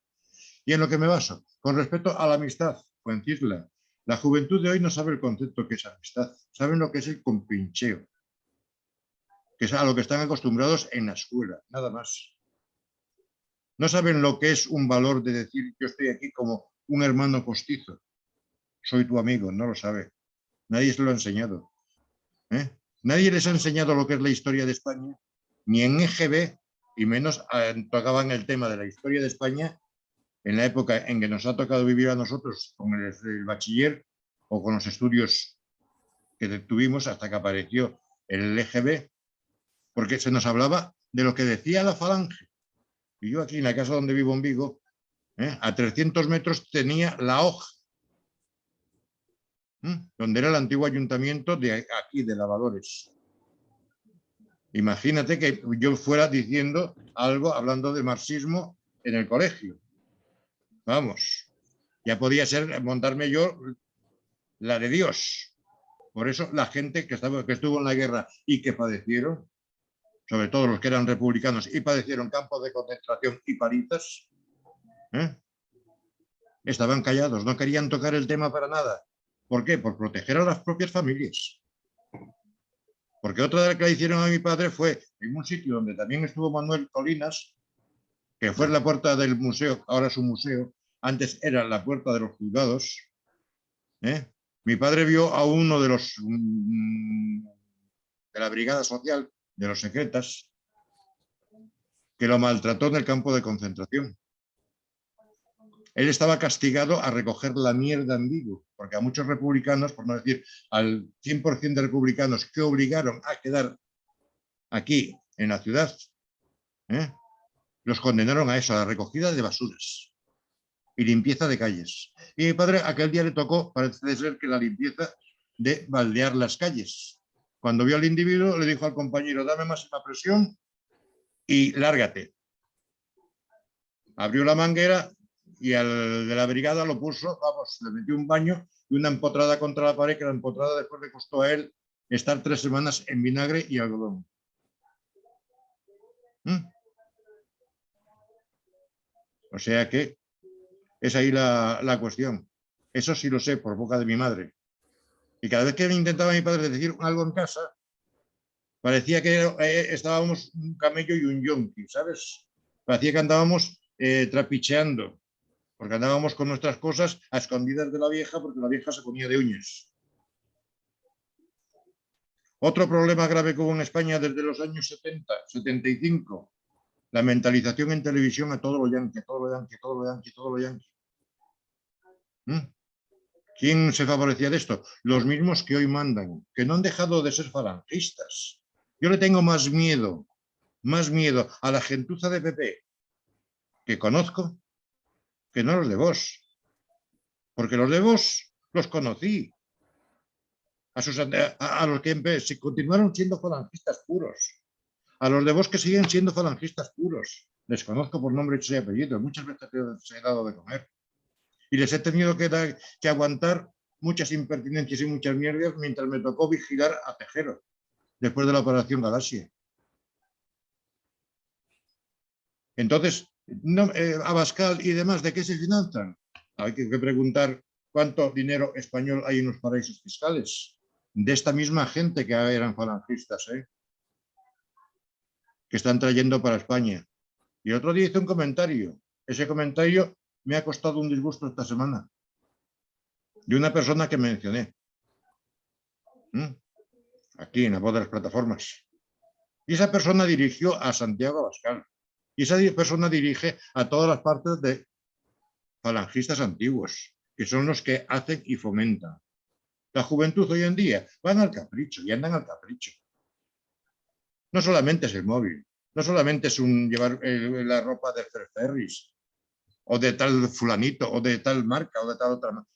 Y en lo que me baso, con respecto a la amistad, Fuencisla, la juventud de hoy no sabe el concepto que es amistad, saben lo que es el compincheo, que es a lo que están acostumbrados en la escuela, nada más. No saben lo que es un valor de decir yo estoy aquí como un hermano postizo, soy tu amigo, no lo sabe. Nadie se lo ha enseñado. Nadie les ha enseñado lo que es la historia de España, ni en EGB, y menos tocaban el tema de la historia de España en la época en que nos ha tocado vivir a nosotros con el bachiller o con los estudios que tuvimos hasta que apareció el EGB, porque se nos hablaba de lo que decía la Falange. Y yo aquí en la casa donde vivo en Vigo, a 300 metros tenía la hoja, donde era el antiguo ayuntamiento de aquí, de Lavadores. Imagínate que yo fuera diciendo algo, hablando de marxismo en el colegio. Vamos, ya podía ser montarme yo la de Dios. Por eso la gente que estuvo en la guerra y que padecieron, sobre todo los que eran republicanos y padecieron campos de concentración y palizas, estaban callados, no querían tocar el tema para nada. ¿Por qué? Por proteger a las propias familias. Porque otra de las que le hicieron a mi padre fue en un sitio donde también estuvo Manuel Colinas, que fue la puerta del museo, ahora es un museo, antes era la puerta de los juzgados. Mi padre vio a uno de los de la brigada social, de los secretas, que lo maltrató en el campo de concentración. Él estaba castigado a recoger la mierda en vivo, porque a muchos republicanos, por no decir al 100% de republicanos que obligaron a quedar aquí en la ciudad, los condenaron a eso, a la recogida de basuras y limpieza de calles. Y mi padre aquel día le tocó, parece ser que la limpieza de baldear las calles. Cuando vio al individuo le dijo al compañero, dame máxima presión y lárgate. Abrió la manguera y al de la brigada lo puso, vamos, le metió un baño y una empotrada contra la pared, que la empotrada después le costó a él estar 3 semanas en vinagre y algodón. O sea que es ahí la cuestión. Eso sí lo sé por boca de mi madre. Y cada vez que me intentaba mi padre decir algo en casa, parecía que estábamos un camello y un yonki, ¿sabes? Parecía que andábamos trapicheando, porque andábamos con nuestras cosas a escondidas de la vieja, porque la vieja se ponía de uñas. Otro problema grave que hubo en España desde los años 70, 75, la mentalización en televisión a todo lo yanqui, a todo lo yanqui, a todo lo yanqui, a todo lo yanqui. ¿Quién se favorecía de esto? Los mismos que hoy mandan, que no han dejado de ser falangistas. Yo le tengo más miedo a la gentuza de PP que conozco que no los de Vox. Porque los de Vox los conocí. A los que se continuaron siendo falangistas puros. A los de Vox que siguen siendo falangistas puros. Les conozco por nombre y apellido. Muchas veces les he dado de comer. Y les he tenido que aguantar muchas impertinencias y muchas mierdas mientras me tocó vigilar a Tejero, después de la operación Galaxia. Entonces, Abascal y demás, ¿de qué se financian? Hay que preguntar cuánto dinero español hay en los paraísos fiscales. De esta misma gente que eran falangistas, que están trayendo para España. Y otro día hice un comentario. Ese comentario me ha costado un disgusto esta semana. De una persona que mencioné. Aquí en la voz de las plataformas. Y esa persona dirigió a Santiago Abascal. Y esa persona dirige a todas las partes de falangistas antiguos, que son los que hacen y fomentan. La juventud hoy en día van al capricho y andan al capricho. No solamente es el móvil, no solamente es llevar la ropa de Ferris, o de tal fulanito, o de tal marca, o de tal otra marca.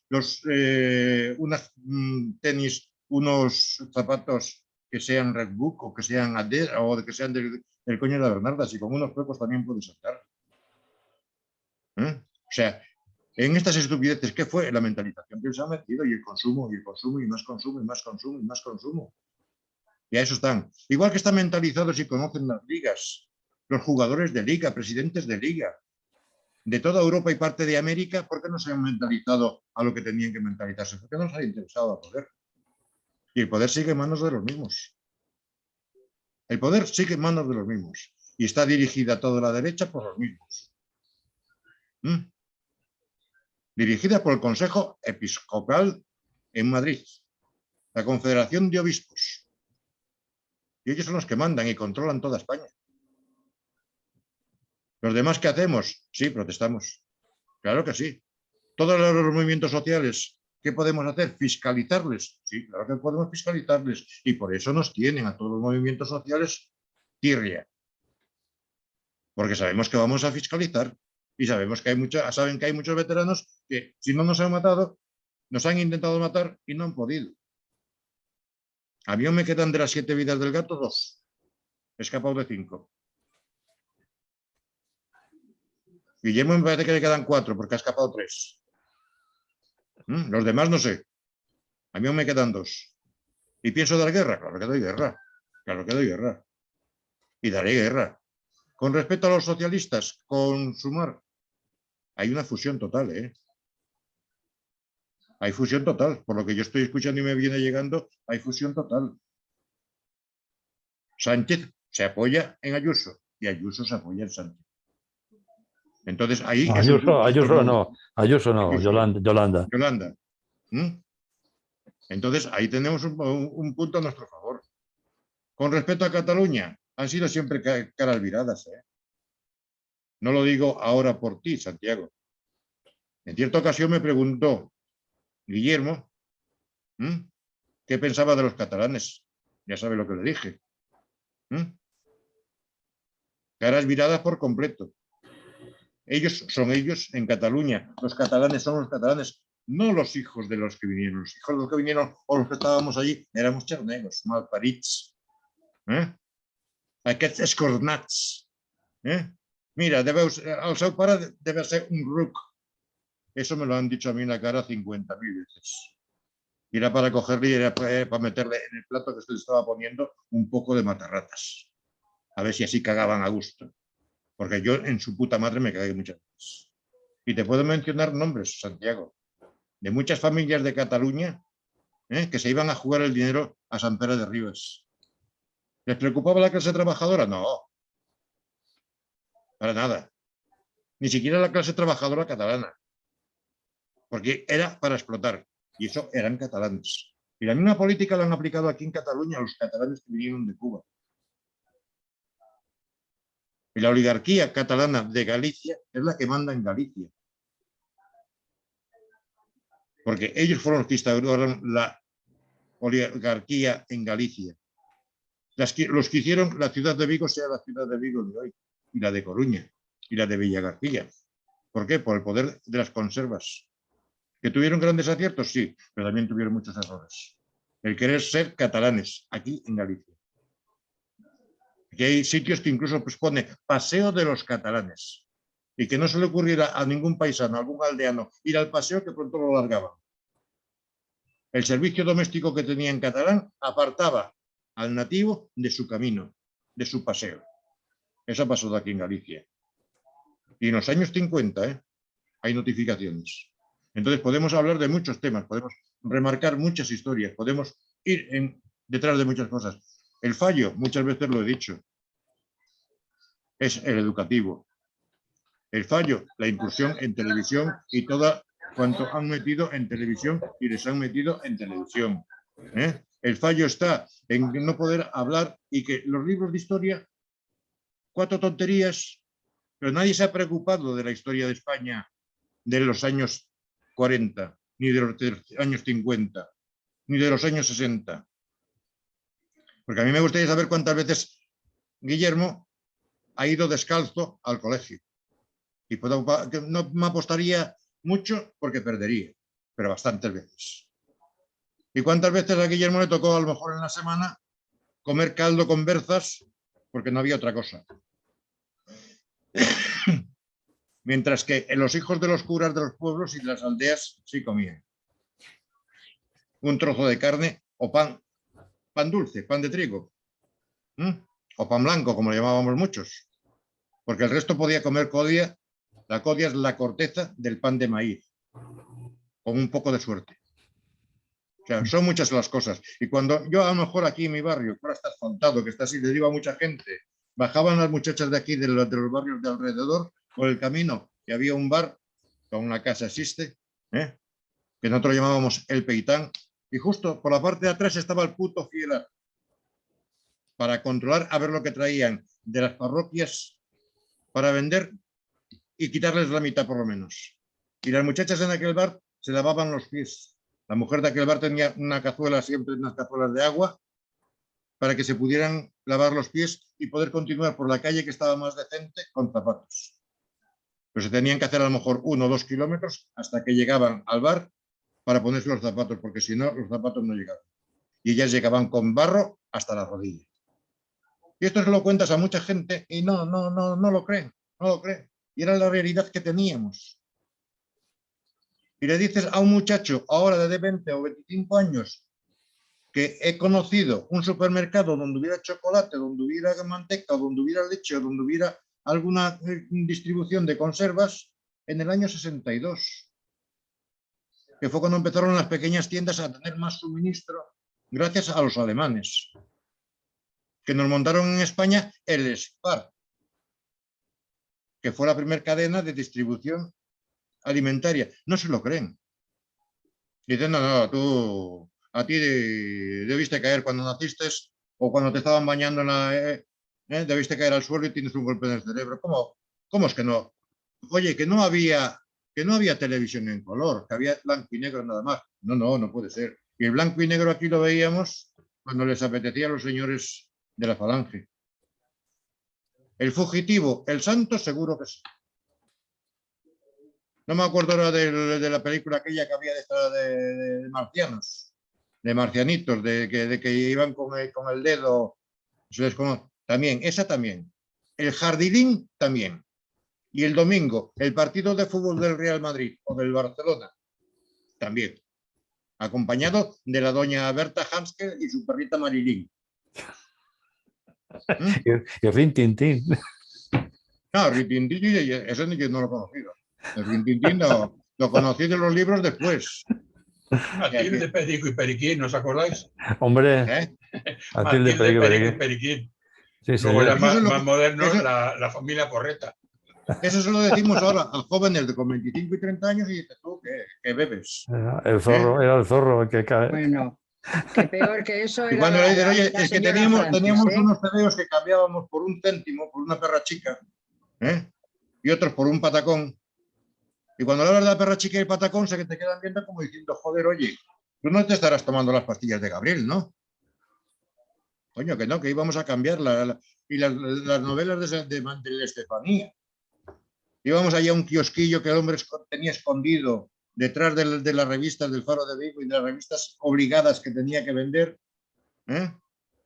Unas tenis, unos zapatos que sean Redbook, o que sean Adidas, o que sean del coño de la Bernarda, si con unos pocos también puedes andar. O sea, en estas estupideces, ¿qué fue? La mentalización que se ha metido, y el consumo, y el consumo, y más consumo, y más consumo, y más consumo. Y a eso están. Igual que están mentalizados y conocen las ligas, los jugadores de liga, presidentes de liga, de toda Europa y parte de América, ¿por qué no se han mentalizado a lo que tenían que mentalizarse? ¿Por qué no les ha interesado el poder? Y el poder sigue en manos de los mismos. El poder sigue en manos de los mismos. Y está dirigida toda la derecha por los mismos. Dirigida por el Consejo Episcopal en Madrid, la Confederación de Obispos. Y ellos son los que mandan y controlan toda España. ¿Los demás qué hacemos? Sí, protestamos. Claro que sí. Todos los movimientos sociales, ¿qué podemos hacer? ¿Fiscalizarles? Sí, claro que podemos fiscalizarles. Y por eso nos tienen a todos los movimientos sociales tirria. Porque sabemos que vamos a fiscalizar. Y sabemos que saben que hay muchos veteranos que, si no nos han matado, nos han intentado matar y no han podido. A mí me quedan de las 7 vidas del gato 2. He escapado de 5. Guillermo me parece que le quedan 4 porque ha escapado 3. Los demás no sé. A mí me quedan 2. ¿Y pienso dar guerra? Claro que doy guerra. Claro que doy guerra. Y daré guerra. Con respecto a los socialistas, con Sumar, hay una fusión total, ¿eh? Hay fusión total. Por lo que yo estoy escuchando y me viene llegando, hay fusión total. Sánchez se apoya en Ayuso y Ayuso se apoya en Sánchez. Entonces ahí es un punto Ayuso no, Yolanda. Yolanda. Entonces ahí tenemos un punto a nuestro favor. Con respecto a Cataluña, han sido siempre caras viradas, ¿eh? No lo digo ahora por ti, Santiago. En cierta ocasión me preguntó Guillermo qué pensaba de los catalanes. Ya sabe lo que le dije. Caras viradas por completo. Ellos son ellos en Cataluña. Los catalanes son los catalanes, no los hijos de los que vinieron. Los hijos de los que vinieron o los que estábamos allí éramos charnegos, malparits. Aquests escornats. Mira, el seu pare debe ser un ruc. Eso me lo han dicho a mí en la cara 50.000 veces. Y era para cogerle y era para meterle en el plato que se le estaba poniendo un poco de matarratas. A ver si así cagaban a gusto. Porque yo en su puta madre me cagué muchas veces. Y te puedo mencionar nombres, Santiago, de muchas familias de Cataluña que se iban a jugar el dinero a Sant Pere de Ribes. ¿Les preocupaba la clase trabajadora? No. Para nada. Ni siquiera la clase trabajadora catalana. Porque era para explotar. Y eso eran catalanes. Y la misma política la han aplicado aquí en Cataluña a los catalanes que vinieron de Cuba. Y la oligarquía catalana de Galicia es la que manda en Galicia. Porque ellos fueron los que instauraron la oligarquía en Galicia. Los que hicieron la ciudad de Vigo sea la ciudad de Vigo de hoy, y la de Coruña, y la de Villagarcía. ¿Por qué? Por el poder de las conservas. ¿Que tuvieron grandes aciertos? Sí, pero también tuvieron muchos errores. El querer ser catalanes, aquí en Galicia. Aquí hay sitios que incluso pone Paseo de los Catalanes. Y que no se le ocurriera a ningún paisano, a algún aldeano, ir al paseo que pronto lo largaban. El servicio doméstico que tenía en catalán apartaba al nativo de su camino, de su paseo. Eso ha pasado aquí en Galicia. Y en los años 50 hay notificaciones. Entonces podemos hablar de muchos temas, podemos remarcar muchas historias, podemos ir detrás de muchas cosas. El fallo, muchas veces lo he dicho, es el educativo. El fallo, la incursión en televisión y todo cuanto han metido en televisión y les han metido en televisión. El fallo está en no poder hablar y que los libros de historia, 4 tonterías, pero nadie se ha preocupado de la historia de España de los años 40, ni de los años 50, ni de los años 60. Porque a mí me gustaría saber cuántas veces Guillermo ha ido descalzo al colegio. Y no me apostaría mucho porque perdería, pero bastantes veces. ¿Y cuántas veces a Guillermo le tocó a lo mejor en la semana comer caldo con berzas porque no había otra cosa? Mientras que los hijos de los curas de los pueblos y de las aldeas sí comían. Un trozo de carne o pan dulce, pan de trigo. O pan blanco, como lo llamábamos muchos. Porque el resto podía comer codia. La codia es la corteza del pan de maíz, con un poco de suerte. O sea, son muchas las cosas. Y cuando yo a lo mejor aquí en mi barrio, ahora está asfaltado, que está así, le digo a mucha gente, bajaban las muchachas de aquí, de los barrios de alrededor, por el camino, que había un bar, con una casa existe, que nosotros llamábamos El Peitán, y justo por la parte de atrás estaba el puto Fielar, para controlar a ver lo que traían de las parroquias para vender y quitarles la mitad por lo menos. Y las muchachas en aquel bar se lavaban los pies. La mujer de aquel bar tenía una cazuela, siempre unas cazuelas de agua, para que se pudieran lavar los pies y poder continuar por la calle que estaba más decente con zapatos. Pero se tenían que hacer a lo mejor 1 o 2 kilómetros hasta que llegaban al bar para ponerse los zapatos, porque si no, los zapatos no llegaban. Y ellas llegaban con barro hasta la rodilla. Y esto se lo cuentas a mucha gente y no lo creen, no lo creen. Y era la realidad que teníamos. Y le dices a un muchacho ahora de 20 o 25 años que he conocido un supermercado donde hubiera chocolate, donde hubiera manteca, donde hubiera leche, o donde hubiera alguna distribución de conservas, en el año 62, que fue cuando empezaron las pequeñas tiendas a tener más suministro gracias a los alemanes, que nos montaron en España el Spar, que fue la primera cadena de distribución alimentaria. No se lo creen. Dicen, no, tú, a ti debiste caer cuando naciste o cuando te estaban bañando debiste caer al suelo y tienes un golpe en el cerebro. ¿Cómo es que no? Oye, que no había televisión en color, que había blanco y negro nada más. No puede ser. Y el blanco y negro aquí lo veíamos cuando les apetecía a los señores de la Falange. El fugitivo, el santo, seguro que sí. No me acuerdo ahora de la película aquella que había de marcianos, de marcianitos, de que iban con el dedo. También, esa también. El jardín también. Y el domingo, el partido de fútbol del Real Madrid o del Barcelona, también. Acompañado de la doña Berta Hanske y su perrita Marilyn. Y Rin Tin Tin. No, Rin Tin Tin, eso yo no lo he conocido. El Rin Tin Tin lo conocí de los libros después. Matilde, Perico y Periquín, ¿no os acordáis? Hombre, Matilde, Perico, Perico y Periquín. Sí, Luego era Eso es más moderno la familia Porreta. Eso se lo decimos ahora a jóvenes de con 25 y 30 años y dices tú que bebes. El zorro, era el zorro el que cae. Bueno, que peor que eso Y era cuando le dicen, oye, la es que señora teníamos Francis, ¿eh? unos tebeos que cambiábamos por un céntimo, por una perra chica, y otros por un patacón. Y cuando le hablas de la perra chica y el patacón, se que te quedan viendo como diciendo, joder, oye, tú no te estarás tomando las pastillas de Gabriel, ¿no? Coño, que no, que íbamos a cambiar y las novelas de Estefanía. Íbamos allá a un kiosquillo que el hombre tenía escondido detrás de las revistas del Faro de Vigo y de las revistas obligadas que tenía que vender,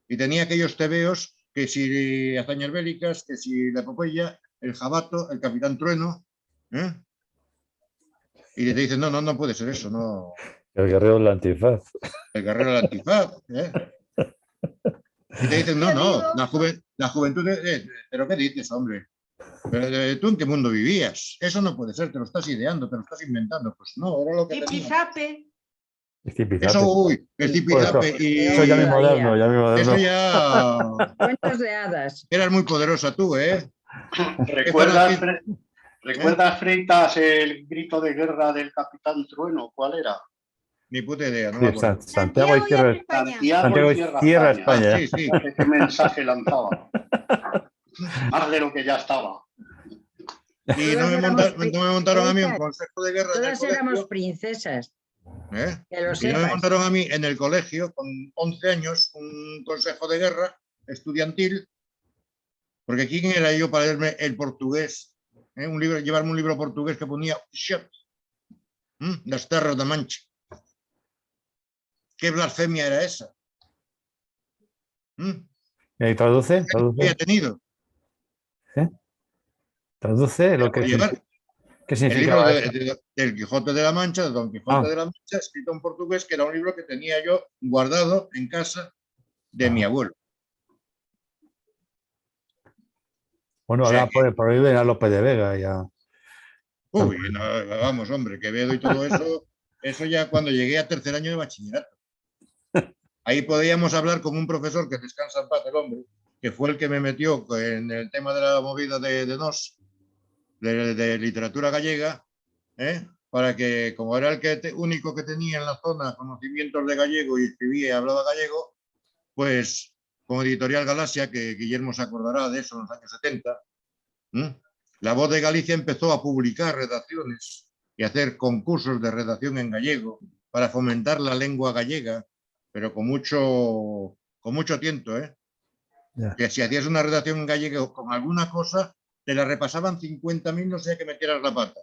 y tenía aquellos tebeos que si Hazañas Bélicas, que si La Epopeya, el Jabato, el Capitán Trueno, y te dicen, no puede ser eso, no. El guerrero del antifaz. El guerrero del antifaz, Y te dicen, no, la juventud, pero ¿qué dices, hombre? Pero, ¿tú en qué mundo vivías? Eso no puede ser, te lo estás ideando, te lo estás inventando. Pues no, era lo que Zipizape. Eso, uy, el zipizape. Eso ya muy moderno, ya muy moderno. Eso ya... Cuentos de hadas. Eras muy poderosa tú, ¿eh? ¿Recuerdas, Freitas, el grito de guerra del Capitán Trueno? ¿Cuál era? Ni puta idea, no me acuerdo. Santiago y Tierra España. Santiago y Tierra España. Sí, sí. ¿Qué mensaje lanzaba? Más de lo que ya estaba. Y no me montaron a mí un consejo de guerra. Todas éramos princesas. Que lo Y no me sepas. montaron a mí en el colegio, con 11 años, un consejo de guerra estudiantil, porque ¿quién era yo para leerme el portugués? Llevarme un libro portugués que ponía Las Terras de Mancha. ¿Qué blasfemia era esa? ¿Y traduce? ¿Qué había tenido? Traduce lo que ¿qué significaba el libro del Quijote de la Mancha, de Don Quijote de la Mancha, escrito en portugués, que era un libro que tenía yo guardado en casa de mi abuelo. Bueno, ahora prohíben a Lope de Vega ya. Uy, no, vamos, hombre, Quevedo y todo eso, eso ya cuando llegué a tercer año de bachillerato. Ahí podíamos hablar con un profesor que descansa en paz el hombre, que fue el que me metió en el tema de la movida de NOS, de literatura gallega, para que, como era el único que tenía en la zona conocimientos de gallego y escribía y hablaba gallego, pues con Editorial Galaxia, que Guillermo se acordará de eso en los años 70, La Voz de Galicia empezó a publicar redacciones y a hacer concursos de redacción en gallego para fomentar la lengua gallega, pero con mucho tiento, que si hacías una redacción en gallego con alguna cosa, te la repasaban 50.000, no sé, que metieras la pata.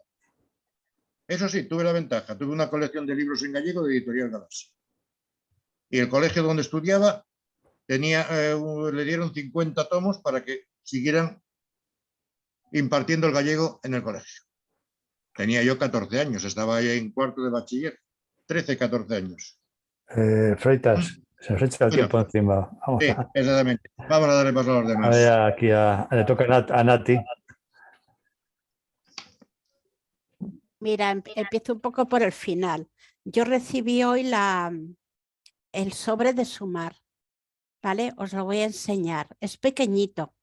Eso sí, tuve la ventaja, tuve una colección de libros en gallego de Editorial Galaxia. Y el colegio donde estudiaba le dieron 50 tomos para que siguieran impartiendo el gallego en el colegio. Tenía yo 14 años, estaba ahí en cuarto de bachiller, 13, 14 años. Freitas, se nos echa el Bueno, tiempo encima. Vamos sí, a, exactamente. Vamos a darle paso a los a demás. ver, aquí le toca a Nati. Mira, empiezo un poco por el final. Yo recibí hoy el sobre de sumar, ¿vale? Os lo voy a enseñar. Es pequeñito.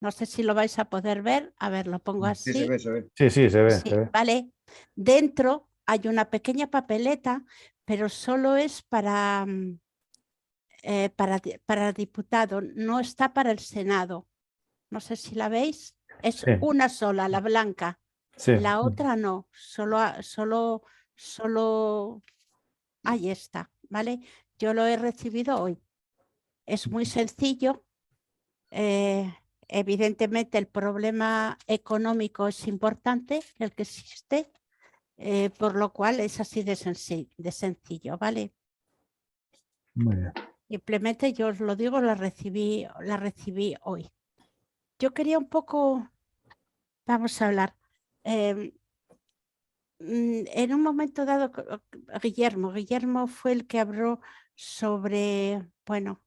No sé si lo vais a poder ver. A ver, lo pongo así. Sí, se ve, se ve. Sí, sí, se ve, Sí, se ve. ¿vale? Dentro hay una pequeña papeleta, pero solo es para diputado, no está para el Senado. No sé si la veis. Es Sí. una sola, la blanca. Sí. La otra no, solo ahí está, ¿vale? Yo lo he recibido hoy. Es muy sencillo. Evidentemente el problema económico es importante, el que existe, por lo cual es así de sencillo, ¿vale? Muy bien. Simplemente yo os lo digo, la recibí hoy. Yo quería un poco, vamos a hablar. En un momento dado, Guillermo fue el que habló sobre, bueno,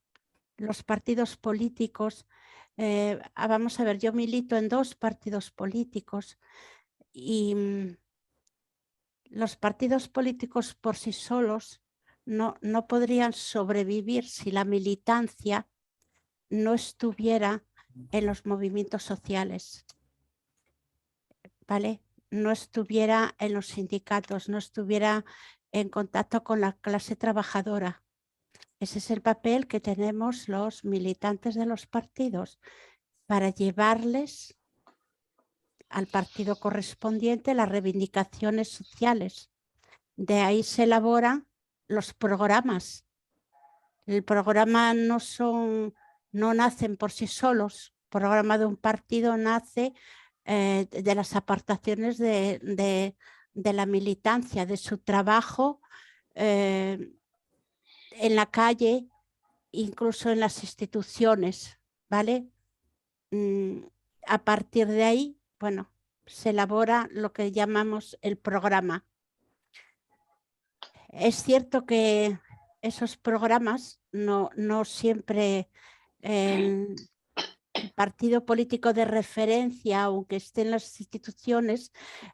los partidos políticos. Vamos a ver, yo milito en 2 partidos políticos y los partidos políticos por sí solos no podrían sobrevivir si la militancia no estuviera en los movimientos sociales, ¿vale? No estuviera en los sindicatos, no estuviera en contacto con la clase trabajadora. Ese es el papel que tenemos los militantes de los partidos para llevarles al partido correspondiente las reivindicaciones sociales. De ahí se elaboran los programas. El programa no nacen por sí solos. El programa de un partido nace de las aportaciones de la militancia, de su trabajo en la calle, incluso en las instituciones, ¿vale? A partir de ahí, bueno, se elabora lo que llamamos el programa. Es cierto que esos programas no siempre el partido político de referencia, aunque esté en las instituciones,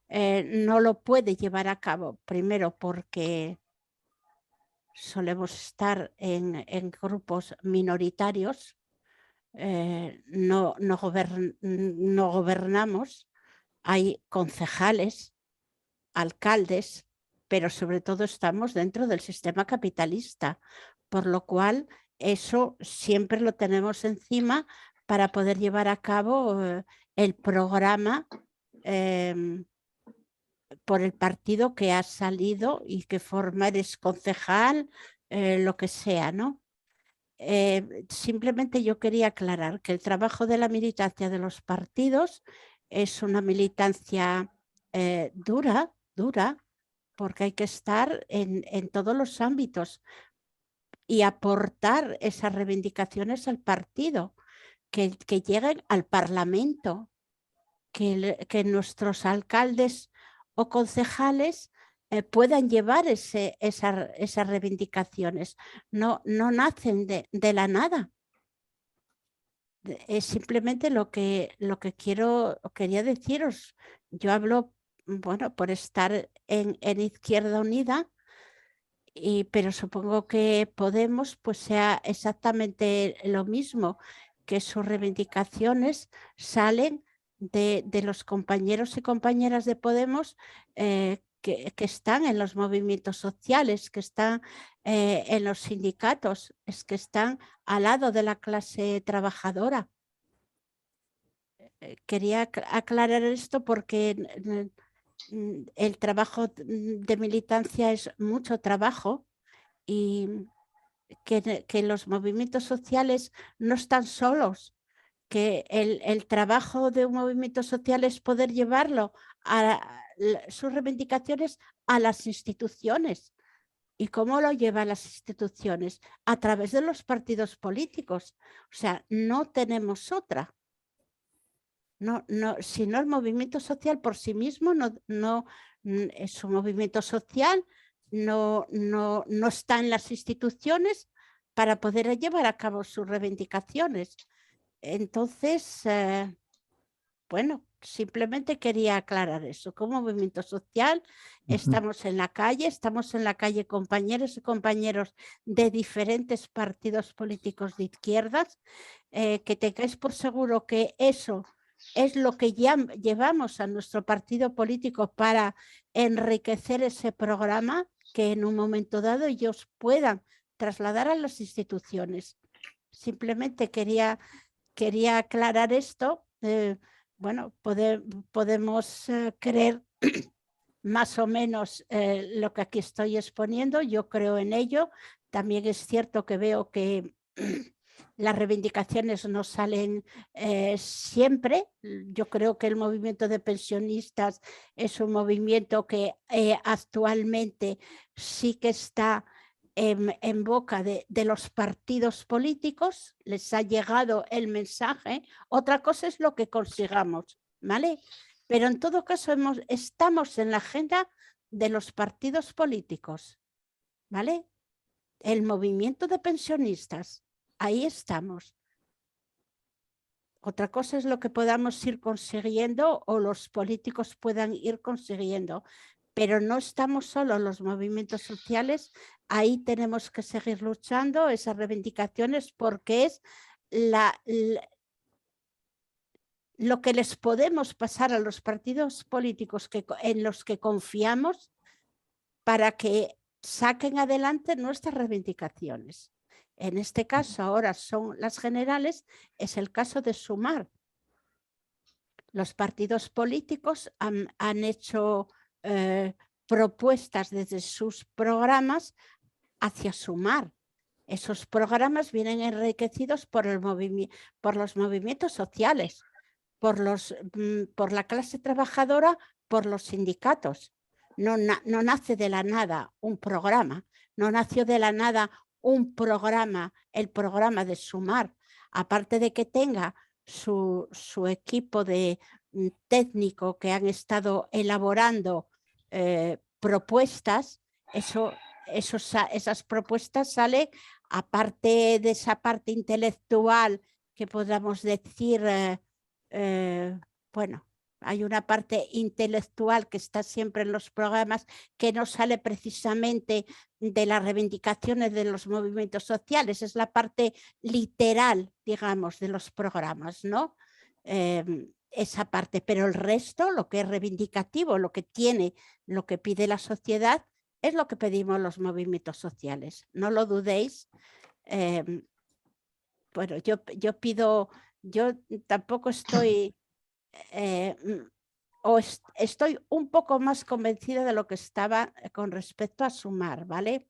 no lo puede llevar a cabo. Primero porque solemos estar en grupos minoritarios, no gobernamos, hay concejales, alcaldes, pero sobre todo estamos dentro del sistema capitalista, por lo cual eso siempre lo tenemos encima para poder llevar a cabo el programa por el partido que ha salido y que forma, eres concejal, lo que sea, ¿no? Simplemente yo quería aclarar que el trabajo de la militancia de los partidos es una militancia dura, porque hay que estar en todos los ámbitos y aportar esas reivindicaciones al partido, que lleguen al Parlamento, que nuestros alcaldes o concejales puedan llevar esas reivindicaciones. No nacen de la nada. Es simplemente lo que quería deciros. Yo hablo, bueno, por estar en Izquierda Unida, pero supongo que Podemos pues sea exactamente lo mismo, que sus reivindicaciones salen de los compañeros y compañeras de Podemos que están en los movimientos sociales, que están en los sindicatos, es que están al lado de la clase trabajadora. Quería aclarar esto porque el trabajo de militancia es mucho trabajo y que los movimientos sociales no están solos, que el trabajo de un movimiento social es poder llevarlo a sus reivindicaciones a las instituciones, ¿Y cómo lo llevan las instituciones? A través de los partidos políticos. O sea, no tenemos otra. Si no, el movimiento social por sí mismo es un movimiento social, no está en las instituciones para poder llevar a cabo sus reivindicaciones. Entonces, bueno, simplemente quería aclarar eso. Como movimiento social estamos en la calle compañeros y compañeros de diferentes partidos políticos de izquierdas, que tengáis por seguro que eso es lo que ya llevamos a nuestro partido político para enriquecer ese programa que en un momento dado ellos puedan trasladar a las instituciones. Simplemente quería aclarar esto. Bueno, podemos creer más o menos lo que aquí estoy exponiendo. Yo creo en ello. También es cierto que veo que las reivindicaciones no salen siempre. Yo creo que el movimiento de pensionistas es un movimiento que actualmente sí que está en boca de los partidos políticos, les ha llegado el mensaje. Otra cosa es lo que consigamos, ¿vale? Pero en todo caso estamos en la agenda de los partidos políticos, ¿vale? El movimiento de pensionistas, ahí estamos. Otra cosa es lo que podamos ir consiguiendo o los políticos puedan ir consiguiendo. Pero no estamos solos los movimientos sociales, ahí tenemos que seguir luchando esas reivindicaciones porque es lo que les podemos pasar a los partidos políticos en los que confiamos para que saquen adelante nuestras reivindicaciones. En este caso ahora son las generales, es el caso de Sumar. Los partidos políticos han hecho propuestas desde sus programas hacia Sumar. Esos programas vienen enriquecidos por los movimientos sociales, por la clase trabajadora, por los sindicatos. No nace de la nada un programa, no nació de la nada un programa, el programa de Sumar, aparte de que tenga su equipo de técnico que han estado elaborando propuestas. Esas propuestas salen, aparte de esa parte intelectual que podamos decir, bueno, hay una parte intelectual que está siempre en los programas que no sale precisamente de las reivindicaciones de los movimientos sociales, es la parte literal, digamos, de los programas, ¿no? Esa parte, pero el resto, lo que es reivindicativo, lo que pide la sociedad, es lo que pedimos los movimientos sociales. No lo dudéis. Bueno, yo tampoco estoy, estoy un poco más convencida de lo que estaba con respecto a Sumar, ¿vale?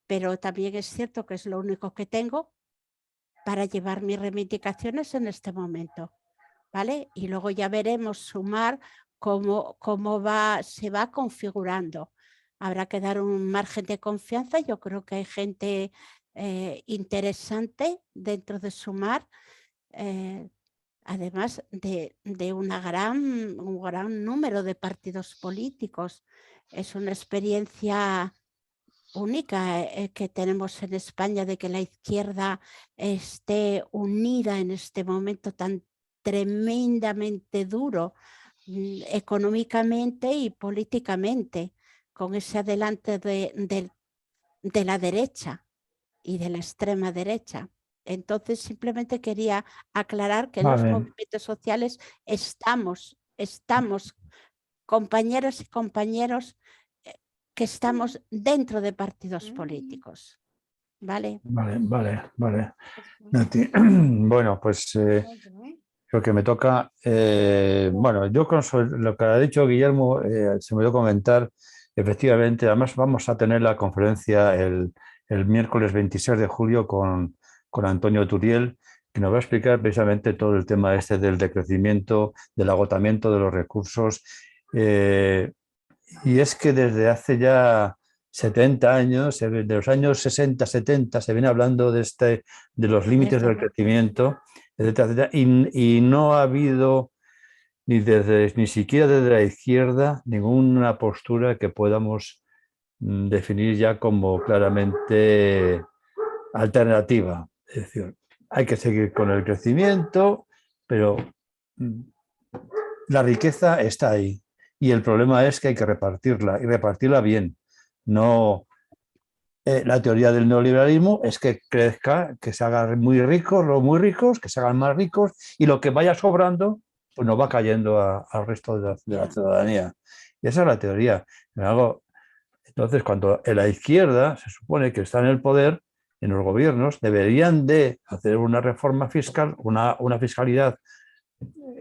Pero también es cierto que es lo único que tengo para llevar mis reivindicaciones en este momento, ¿vale? Y luego ya veremos Sumar cómo se va configurando. Habrá que dar un margen de confianza. Yo creo que hay gente interesante dentro de Sumar, además de un gran número de partidos políticos. Es una experiencia única que tenemos en España de que la izquierda esté unida en este momento tan tremendamente duro económicamente y políticamente, con ese adelante de la derecha y de la extrema derecha. Entonces simplemente quería aclarar que los movimientos sociales estamos compañeras y compañeros que estamos dentro de partidos políticos. ¿Vale? Vale. Nati. Bueno, pues lo que me toca, bueno, yo con lo que ha dicho Guillermo, se me dio comentar, efectivamente, además vamos a tener la conferencia el miércoles 26 de julio con Antonio Turiel, que nos va a explicar precisamente todo el tema este del decrecimiento, del agotamiento de los recursos. Y es que desde hace ya 70 años, de los años 60, 70, se viene hablando de los límites del crecimiento, etcétera, etcétera, y no ha habido ni siquiera desde la izquierda ninguna postura que podamos definir ya como claramente alternativa. Es decir, hay que seguir con el crecimiento, pero la riqueza está ahí. Y el problema es que hay que repartirla y repartirla bien. No, la teoría del neoliberalismo es que crezca, que se hagan muy ricos los muy ricos, que se hagan más ricos y lo que vaya sobrando pues nos va cayendo al resto de la ciudadanía. Y esa es la teoría. Entonces, cuando en la izquierda se supone que está en el poder, en los gobiernos, deberían de hacer una reforma fiscal, una fiscalidad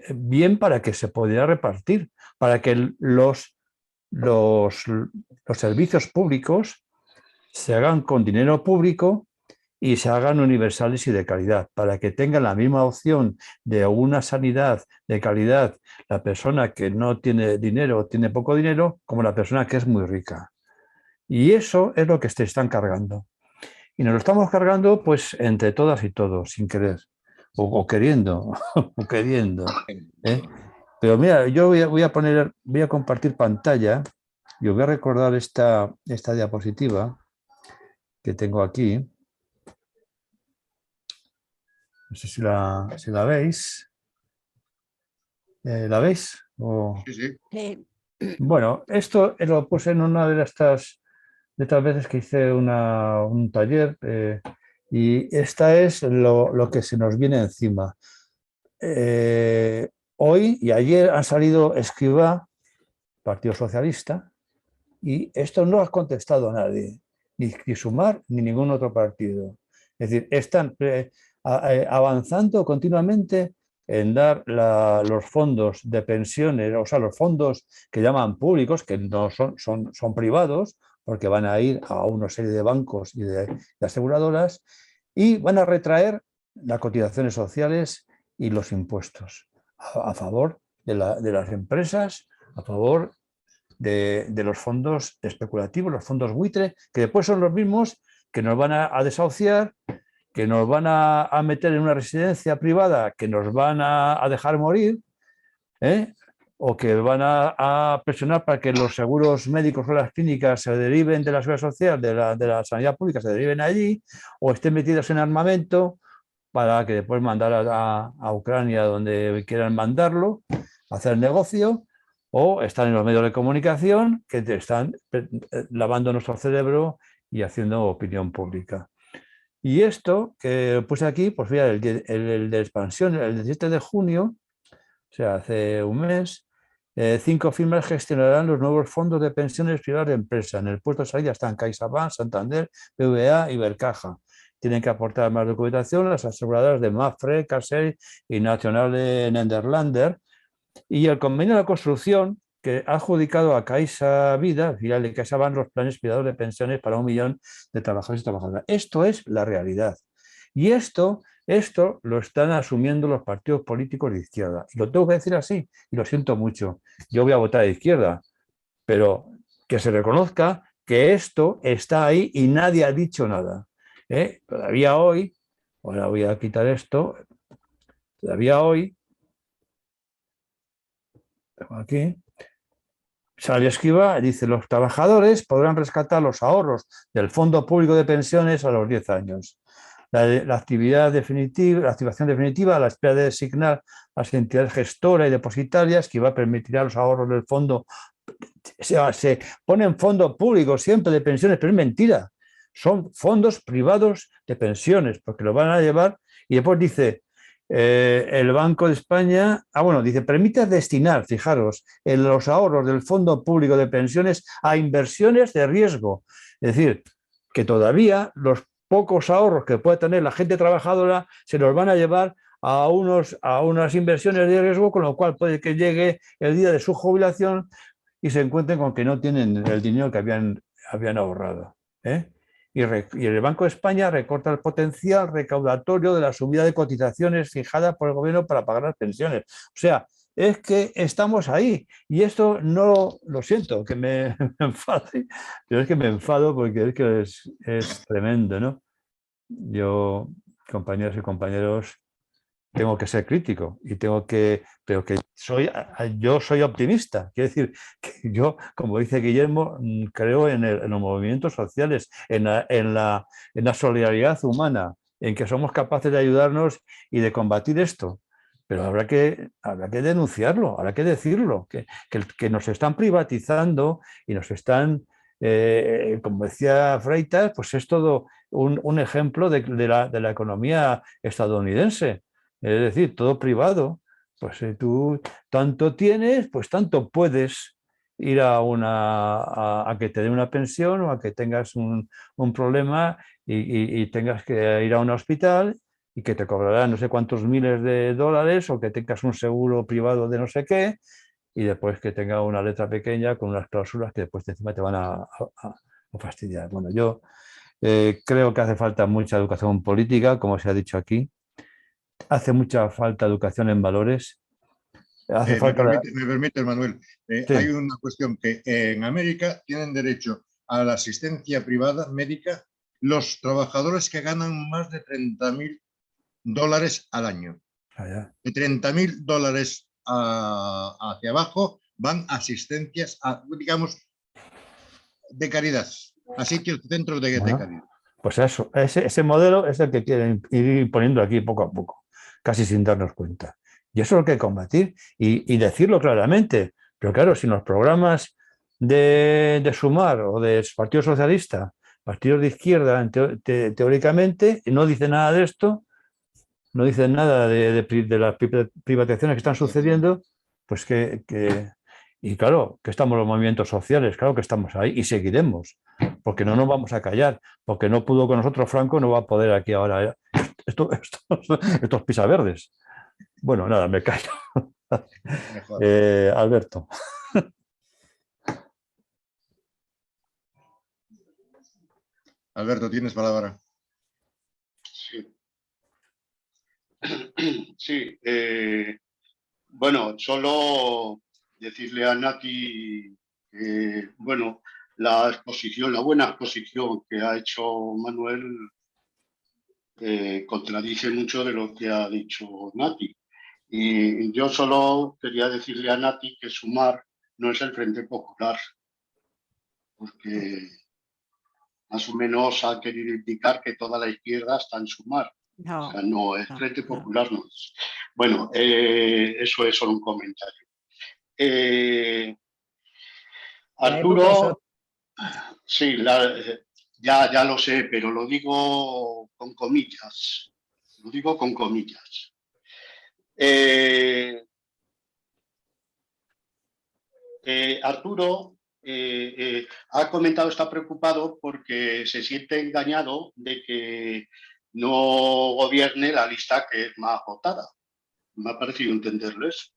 bien para que se pudiera repartir, para que los servicios públicos se hagan con dinero público y se hagan universales y de calidad, para que tengan la misma opción de una sanidad de calidad la persona que no tiene dinero o tiene poco dinero, como la persona que es muy rica. Y eso es lo que se están cargando. Y nos lo estamos cargando pues entre todas y todos, sin querer, o queriendo, o queriendo. Pero mira, yo voy a compartir pantalla y os voy a recordar esta diapositiva que tengo aquí. No sé si la veis. ¿La veis? Sí, sí. Bueno, esto lo puse en una de estas veces que hice un taller y esta es lo que se nos viene encima. Hoy y ayer han salido Escrivá, Partido Socialista, y esto no ha contestado a nadie, ni Sumar ni ningún otro partido. Es decir, están avanzando continuamente en dar los fondos de pensiones, o sea, los fondos que llaman públicos, que no son privados, porque van a ir a una serie de bancos y de aseguradoras, y van a retraer las cotizaciones sociales y los impuestos a favor de las empresas, a favor de los fondos especulativos, los fondos buitre, que después son los mismos que nos van a desahuciar, que nos van a meter en una residencia privada, que nos van a dejar morir, o que van a presionar para que los seguros médicos o las clínicas se deriven de la seguridad social, de la sanidad pública, se deriven allí, o estén metidos en armamento para que después mandar a Ucrania donde quieran mandarlo, hacer negocio, o están en los medios de comunicación que te están lavando nuestro cerebro y haciendo opinión pública. Y esto que puse aquí, pues mira, el de expansión, el 17 de junio, o sea, hace un mes, 5 firmas gestionarán los nuevos fondos de pensiones privadas de empresa. En el puesto de salida están CaixaBank, Santander, BBVA y Ibercaja. Tienen que aportar más documentación las aseguradoras de Mapfre, Caser y Nationale Nederlander. Y el convenio de la construcción que ha adjudicado a Caixa Vida, filial de CaixaBank, los planes privados de pensiones para 1 millón de trabajadores y trabajadoras. Esto es la realidad. Y esto lo están asumiendo los partidos políticos de izquierda. Y lo tengo que decir así, y lo siento mucho. Yo voy a votar de izquierda, pero que se reconozca que esto está ahí y nadie ha dicho nada. Todavía hoy, ahora voy a quitar esto, todavía hoy, aquí, sale Escrivá, dice, los trabajadores podrán rescatar los ahorros del Fondo Público de Pensiones a los 10 años. La activación definitiva a la espera de designar a las entidades gestoras y depositarias que va a permitir los ahorros del fondo. Se ponen fondos públicos siempre de pensiones, pero es mentira. Son fondos privados de pensiones, porque lo van a llevar. Y después dice, el Banco de España, dice, permite destinar, fijaros, en los ahorros del Fondo Público de Pensiones a inversiones de riesgo. Es decir, que todavía los pocos ahorros que puede tener la gente trabajadora se los van a llevar a unas inversiones de riesgo, con lo cual puede que llegue el día de su jubilación y se encuentren con que no tienen el dinero que habían ahorrado. Y el Banco de España recorta el potencial recaudatorio de la subida de cotizaciones fijada por el gobierno para pagar las pensiones. O sea, es que estamos ahí. Y esto no lo siento, que me enfade, pero es que me enfado porque es que es tremendo, ¿no? Yo, compañeros y compañeros, tengo que ser crítico y tengo que, pero que yo soy optimista. Quiero decir que yo, como dice Guillermo, creo en los movimientos sociales, en la solidaridad humana, en que somos capaces de ayudarnos y de combatir esto. Pero habrá que denunciarlo, habrá que decirlo, que nos están privatizando y nos están, como decía Freitas, pues es todo un ejemplo de la economía estadounidense. Es decir, todo privado. Pues si tú tanto tienes, pues tanto puedes ir a que te den una pensión o a que tengas un problema y tengas que ir a un hospital y que te cobrarán no sé cuántos miles de dólares o que tengas un seguro privado de no sé qué y después que tenga una letra pequeña con unas cláusulas que después encima te van a fastidiar. Bueno, yo creo que hace falta mucha educación política, como se ha dicho aquí. Hace mucha falta educación en valores. Hace falta me permite, Manuel, Sí. hay una cuestión que en América tienen derecho a la asistencia privada médica los trabajadores que ganan más de $30.000 al año. De $30.000 hacia abajo van asistencias, digamos, de caridad, a sitios, centros de caridad. Pues eso, ese modelo es el que quieren ir poniendo aquí poco a poco, casi sin darnos cuenta. Y eso es lo que hay que combatir y decirlo claramente. Pero claro, si los programas de Sumar o de Partido Socialista, partidos de izquierda, teóricamente, no dicen nada de esto, no dicen nada de las privatizaciones que están sucediendo, pues y claro, que estamos los movimientos sociales, claro que estamos ahí y seguiremos, porque no nos vamos a callar, porque no pudo con nosotros Franco, no va a poder aquí ahora. Estos pisaverdes. Bueno, nada, me callo. Alberto. Alberto, tienes palabra. Sí. Sí, bueno, solo decirle a Nati que, bueno, la buena exposición que ha hecho Manuel contradice mucho de lo que ha dicho Nati. Y yo solo quería decirle a Nati que Sumar no es el Frente Popular, porque más o menos ha querido indicar que toda la izquierda está en Sumar. No, o sea, no, el Frente Popular no es. Bueno, eso es solo un comentario. Arturo, sí, ya lo sé, pero lo digo con comillas. Lo digo con comillas. Arturo ha comentado, está preocupado porque se siente engañado de que no gobierne la lista que es más votada. Me ha parecido entenderlo eso.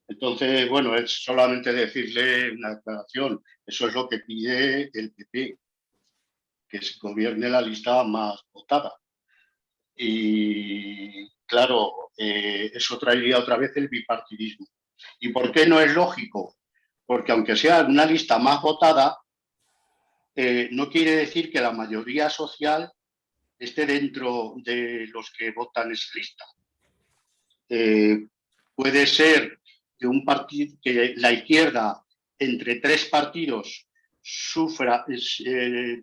Entonces, bueno, es solamente decirle una aclaración. Eso es lo que pide el PP, que se gobierne la lista más votada. Y claro, eso traería otra vez el bipartidismo. ¿Y por qué no es lógico? Porque aunque sea una lista más votada, no quiere decir que la mayoría social esté dentro de los que votan esa lista. Puede ser que la izquierda entre tres partidos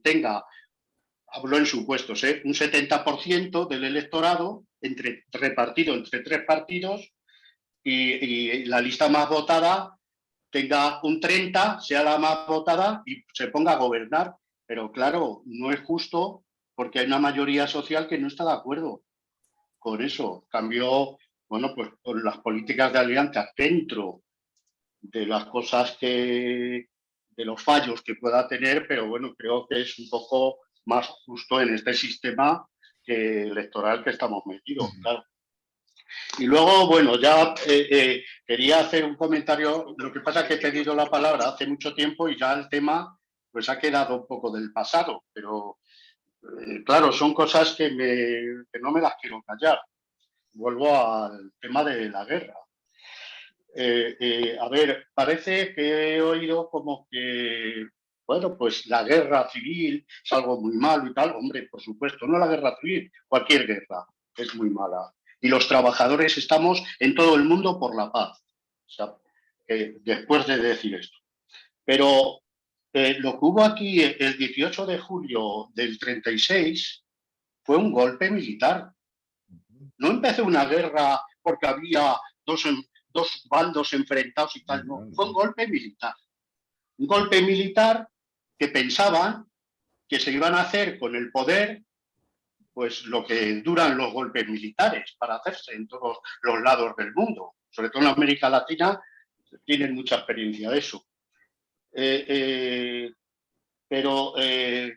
tenga, hablo en supuestos, un 70% del electorado repartido entre tres partidos y la lista más votada tenga un 30, sea la más votada y se ponga a gobernar. Pero claro, no es justo porque hay una mayoría social que no está de acuerdo con eso. Cambio, bueno, pues con las políticas de alianza dentro de las cosas de los fallos que pueda tener, pero bueno, creo que es un poco más justo en este sistema electoral que estamos metidos, claro. Y luego, bueno, ya quería hacer un comentario. Lo que pasa es que he pedido la palabra hace mucho tiempo y ya el tema pues ha quedado un poco del pasado, pero claro, son cosas que no me las quiero callar. Vuelvo al tema de la guerra. A ver, parece que he oído como que, bueno, pues la guerra civil es algo muy malo y tal. Hombre, por supuesto, no la guerra civil, cualquier guerra es muy mala. Y los trabajadores estamos en todo el mundo por la paz. O sea, después de decir esto. Pero lo que hubo aquí el 18 de julio del 36 fue un golpe militar. No empezó una guerra porque había dos bandos enfrentados y tal, no. Fue un golpe militar. Un golpe militar que pensaban que se iban a hacer con el poder pues lo que duran los golpes militares para hacerse en todos los lados del mundo. Sobre todo en América Latina tienen mucha experiencia de eso. Pero,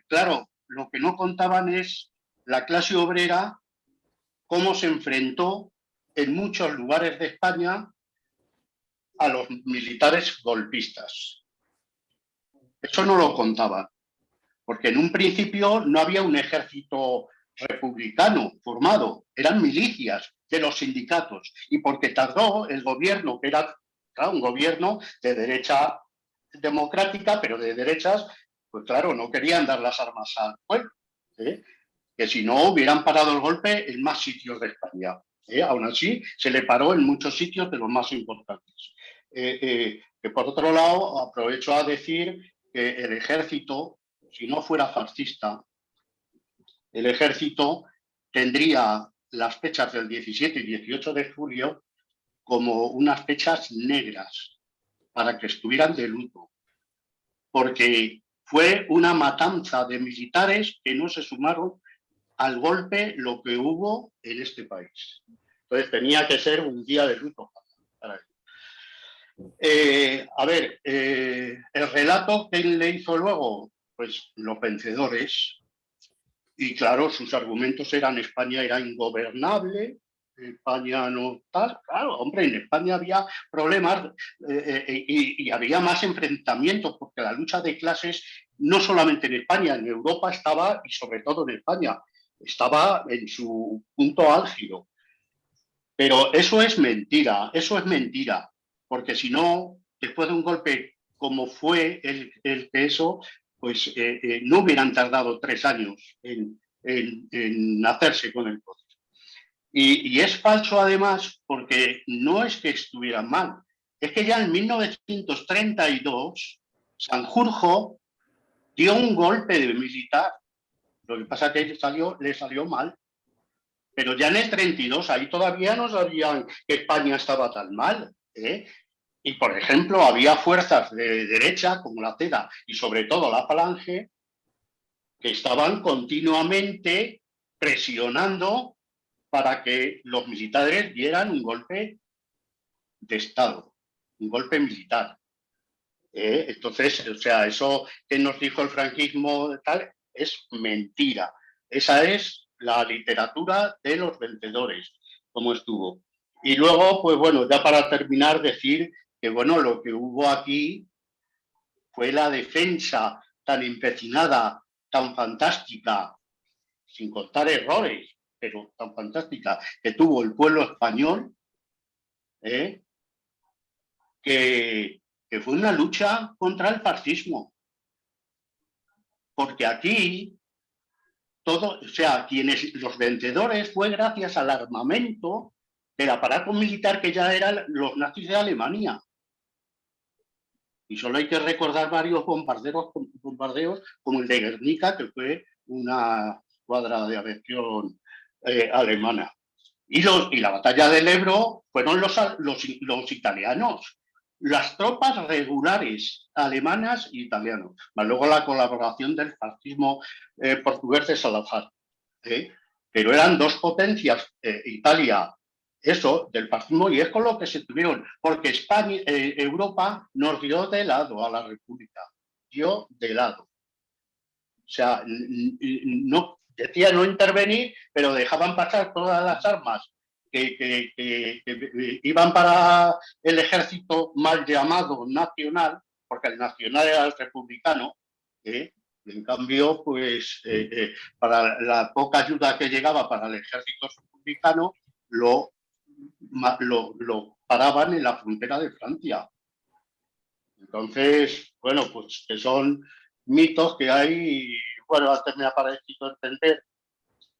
claro, lo que no contaban es la clase obrera, cómo se enfrentó en muchos lugares de España a los militares golpistas. Eso no lo contaban, porque en un principio no había un ejército republicano formado, eran milicias de los sindicatos, y porque tardó el gobierno, que era claro, un gobierno de derecha democrática, pero de derechas, pues claro, no querían dar las armas al pueblo, que si no hubieran parado el golpe en más sitios de España. Aún así, se le paró en muchos sitios de los más importantes. Que por otro lado, aprovecho a decir que el ejército, si no fuera fascista, el ejército tendría las fechas del 17 y 18 de julio como unas fechas negras para que estuvieran de luto, porque fue una matanza de militares que no se sumaron al golpe lo que hubo en este país. Entonces tenía que ser un día de luto para él. A ver, el relato que él le hizo luego, pues los vencedores, y claro, sus argumentos eran España era ingobernable, España no tal, claro, hombre, en España había problemas y había más enfrentamientos, porque la lucha de clases, no solamente en España, en Europa estaba, y sobre todo en España, estaba en su punto álgido. Pero eso es mentira, porque si no, después de un golpe como fue el que eso, pues no hubieran tardado 3 años en hacerse con el poder. Y es falso además porque no es que estuvieran mal, es que ya en 1932 Sanjurjo dio un golpe de militar, lo que pasa es que le salió mal. Pero ya en el 32, ahí todavía no sabían que España estaba tan mal. Y, por ejemplo, había fuerzas de derecha, como la CEDA y sobre todo la Falange, que estaban continuamente presionando para que los militares dieran un golpe de Estado, un golpe militar. Entonces, o sea, eso que nos dijo el franquismo tal es mentira. Esa es la literatura de los vencedores, como estuvo. Y luego, pues bueno, ya para terminar, decir que bueno, lo que hubo aquí fue la defensa tan empecinada, tan fantástica, sin contar errores, pero tan fantástica, que tuvo el pueblo español, que fue una lucha contra el fascismo. Porque aquí todo, o sea, los vencedores fue gracias al armamento del aparato militar que ya eran los nazis de Alemania. Y solo hay que recordar varios bombardeos como el de Guernica, que fue una escuadra de aviación alemana. Y la batalla del Ebro fueron los italianos, las tropas regulares alemanas e italianos, más luego la colaboración del fascismo portugués de Salazar. Pero eran dos potencias, Italia, eso, del fascismo, y es con lo que se tuvieron, porque España, Europa nos dio de lado a la República, dio de lado. O sea, no, decía no intervenir, pero dejaban pasar todas las armas que iban para el ejército mal llamado nacional, porque el nacional era el republicano, en cambio, pues para la poca ayuda que llegaba para el ejército republicano, lo lo paraban en la frontera de Francia. Entonces, bueno, pues que son mitos que hay y, bueno, antes me ha parecido entender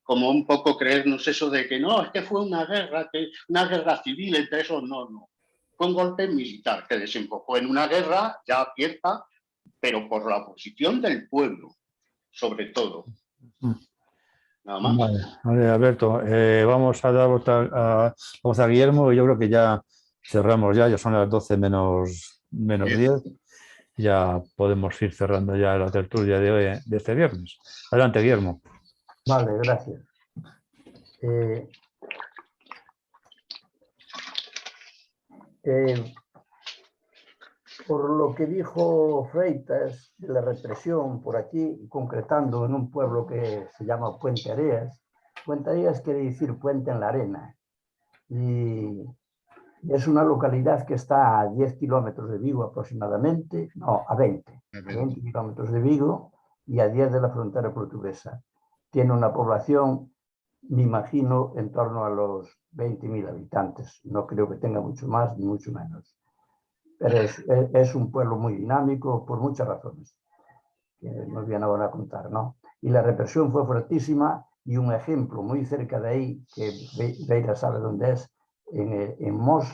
como un poco creernos eso de que no, es que fue una guerra civil entre esos, no. Fue un golpe militar que desembocó en una guerra ya abierta, pero por la oposición del pueblo, sobre todo. Nada más. Vale, Alberto, vamos a dar voz a Guillermo y yo creo que ya cerramos ya son las 12 menos 10. Ya podemos ir cerrando ya la tertulia de hoy, de este viernes. Adelante, Guillermo. Vale, gracias. Por lo que dijo Freitas de la represión por aquí, concretando en un pueblo que se llama Puente Areas quiere decir puente en la arena. Y es una localidad que está a 10 kilómetros de Vigo aproximadamente, no, a 20 kilómetros de Vigo y a 10 de la frontera portuguesa. Tiene una población, me imagino, en torno a los 20.000 habitantes. No creo que tenga mucho más ni mucho menos. Pero es un pueblo muy dinámico por muchas razones, que nos viene ahora a contar, ¿no? Y la represión fue fuertísima y un ejemplo muy cerca de ahí, que Beira sabe dónde es, en Mos,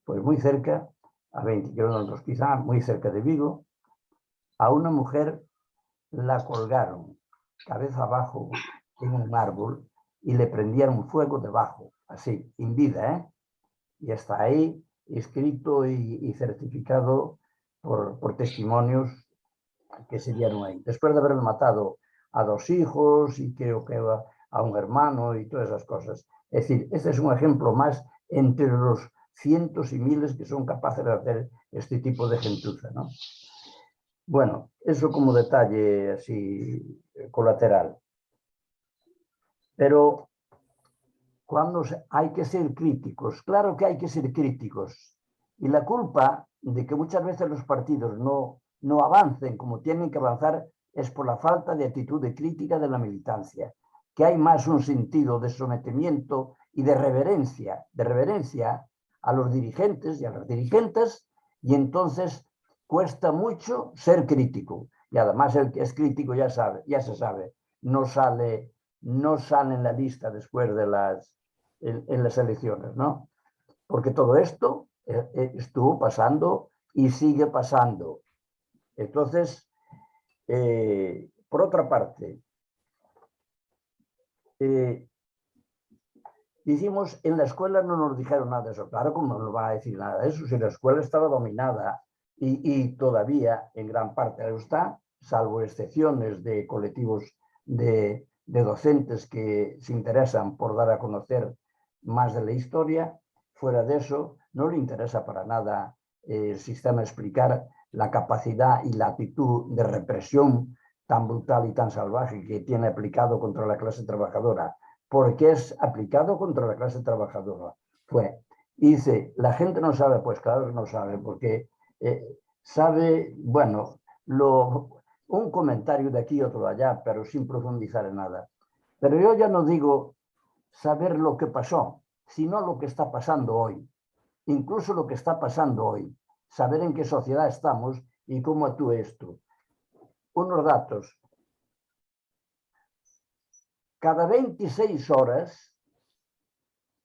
pues muy cerca, a 20 kilómetros quizá, muy cerca de Vigo, a una mujer la colgaron cabeza abajo en un árbol y le prendieron fuego debajo, así, en vida, ¿eh? Y está ahí escrito y certificado por testimonios que se dieron ahí. Después de haber matado a 2 hijos y creo que a un hermano y todas esas cosas. Es decir, este es un ejemplo más entre los cientos y miles que son capaces de hacer este tipo de gentuza, ¿no? Bueno, eso como detalle así colateral. Pero cuando hay que ser críticos, claro que hay que ser críticos. Y la culpa de que muchas veces los partidos no avancen como tienen que avanzar es por la falta de actitud de crítica de la militancia, que hay más un sentido de sometimiento y de reverencia a los dirigentes y a las dirigentes, y entonces cuesta mucho ser crítico. Y además el que es crítico ya se sabe, no sale en la lista después de en las elecciones, ¿no? Porque todo esto estuvo pasando y sigue pasando. Entonces, por otra parte, dijimos, en la escuela no nos dijeron nada de eso. Claro, como no nos va a decir nada de eso, si la escuela estaba dominada y todavía en gran parte lo está, salvo excepciones de colectivos de docentes que se interesan por dar a conocer más de la historia. Fuera de eso, no le interesa para nada el sistema explicar la capacidad y la actitud de represión tan brutal y tan salvaje que tiene aplicado contra la clase trabajadora. Porque es aplicado contra la clase trabajadora. Dice, la gente no sabe, pues claro que no sabe, porque sabe, bueno, un comentario de aquí, otro de allá, pero sin profundizar en nada. Pero yo ya no digo saber lo que pasó, sino lo que está pasando hoy. Incluso lo que está pasando hoy. Saber en qué sociedad estamos y cómo actúa esto. Unos datos. Cada 26 horas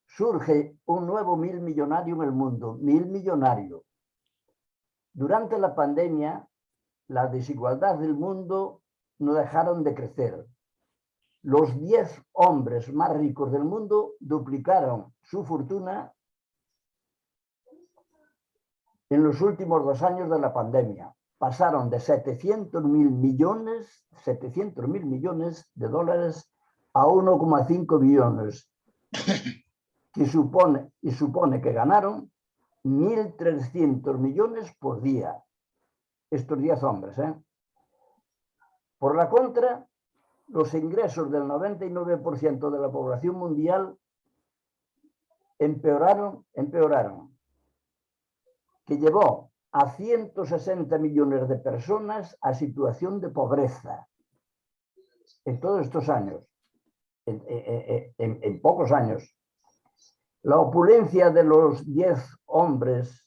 surge un nuevo 1000 millonario en el mundo. 1000 millonario. Durante la pandemia, la desigualdad del mundo no dejaron de crecer. Los 10 hombres más ricos del mundo duplicaron su fortuna en los últimos 2 años de la pandemia. Pasaron de 700.000 millones de dólares a 1,5 billones, que supone que ganaron 1.300 millones por día. Estos 10 hombres, ¿eh? Por la contra, los ingresos del 99% de la población mundial empeoraron, que llevó a 160 millones de personas a situación de pobreza en todos estos años. en pocos años. La opulencia de los 10 hombres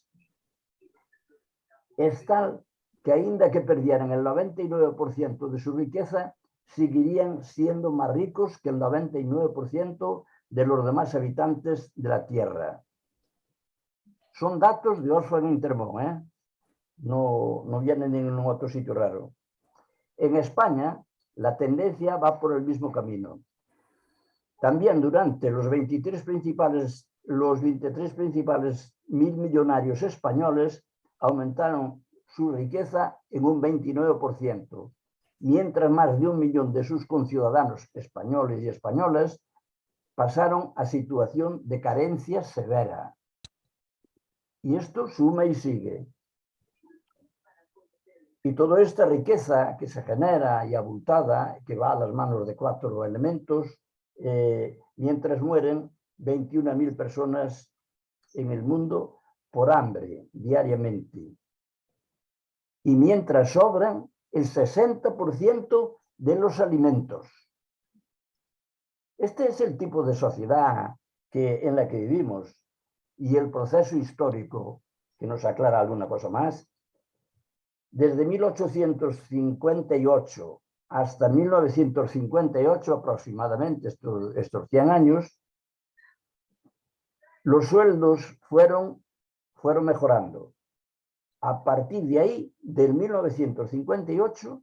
es tal que, ainda que perdieran el 99% de su riqueza, seguirían siendo más ricos que el 99% de los demás habitantes de la Tierra. Son datos de Oxfam Intermón, ¿eh? No vienen de ningún otro sitio raro. En España, la tendencia va por el mismo camino. También durante los 23 principales 1.000 millonarios españoles aumentaron su riqueza en un 29%, mientras más de 1 millón de sus conciudadanos españoles y españolas pasaron a situación de carencia severa. Y esto suma y sigue. Y toda esta riqueza que se genera y abultada, que va a las manos de 4 elementos, mientras mueren 21.000 personas en el mundo por hambre diariamente. Y mientras sobran el 60% de los alimentos. Este es el tipo de sociedad en la que vivimos, y el proceso histórico, que nos aclara alguna cosa más. Desde 1858 hasta 1958 aproximadamente, estos 100 años, los sueldos fueron mejorando. A partir de ahí, del 1958,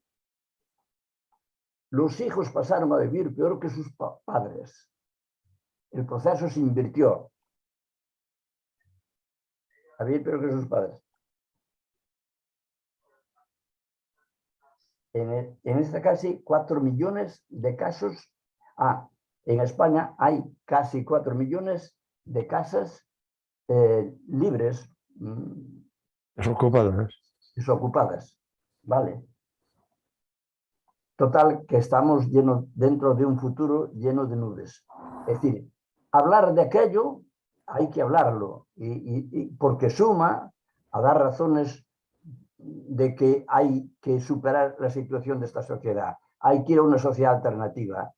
los hijos pasaron a vivir peor que sus padres. El proceso se invirtió. A vivir peor que sus padres. En esta casi 4 millones de casos. En España hay casi 4 millones de casas libres. Desocupadas. Vale. Total, que estamos dentro de un futuro lleno de nubes. Es decir, hablar de aquello hay que hablarlo, porque suma a dar razones de que hay que superar la situación de esta sociedad. Hay que ir a una sociedad alternativa.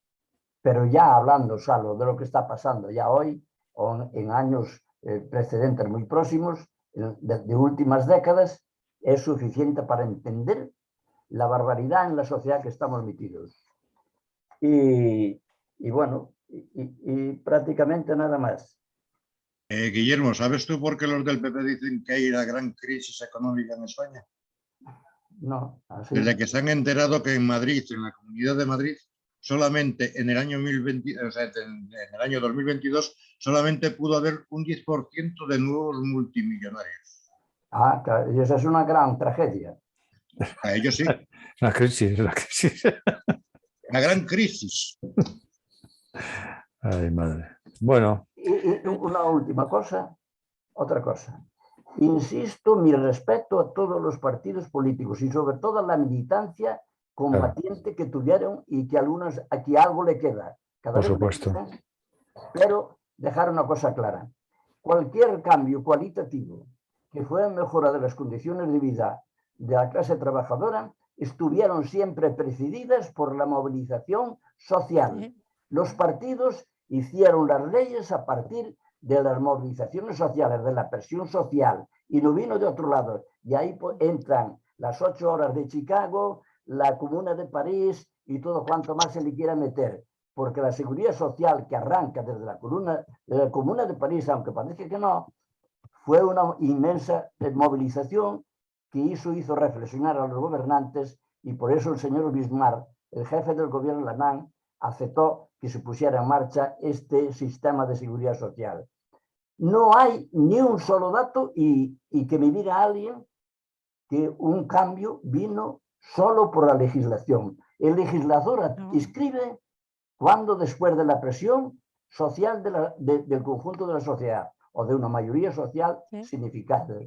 Pero ya hablando, Salo, de lo que está pasando ya hoy, o en años precedentes muy próximos, de últimas décadas, es suficiente para entender la barbaridad en la sociedad que estamos metidos. Y bueno, prácticamente nada más. Guillermo, ¿sabes tú por qué los del PP dicen que hay una gran crisis económica en España? No, así. Desde que se han enterado que en Madrid, en la Comunidad de Madrid, solamente en el año 2022, solamente pudo haber un 10% de nuevos multimillonarios. Y esa es una gran tragedia. A ellos sí. La crisis. Una gran crisis. Ay, madre. Bueno. Y una última cosa, otra cosa. Insisto, mi respeto a todos los partidos políticos y sobre todo a la militancia combatiente que tuvieron y que algunos aquí algo le queda. Por supuesto. Pero dejar una cosa clara. Cualquier cambio cualitativo que fuera en mejora de las condiciones de vida de la clase trabajadora estuvieron siempre precedidas por la movilización social. Los partidos hicieron las leyes a partir de las movilizaciones sociales, de la presión social, y no vino de otro lado. Y ahí entran las 8 horas de Chicago, la Comuna de París y todo cuanto más se le quiera meter. Porque la seguridad social que arranca desde la Comuna de París, aunque parece que no, fue una inmensa movilización que hizo reflexionar a los gobernantes, y por eso el señor Bismarck, el jefe del gobierno alemán, aceptó que se pusiera en marcha este sistema de seguridad social. No hay ni un solo dato, y que me diga alguien que un cambio vino solo por la legislación. El legislador escribe cuando, después de la presión social del conjunto de la sociedad o de una mayoría social significada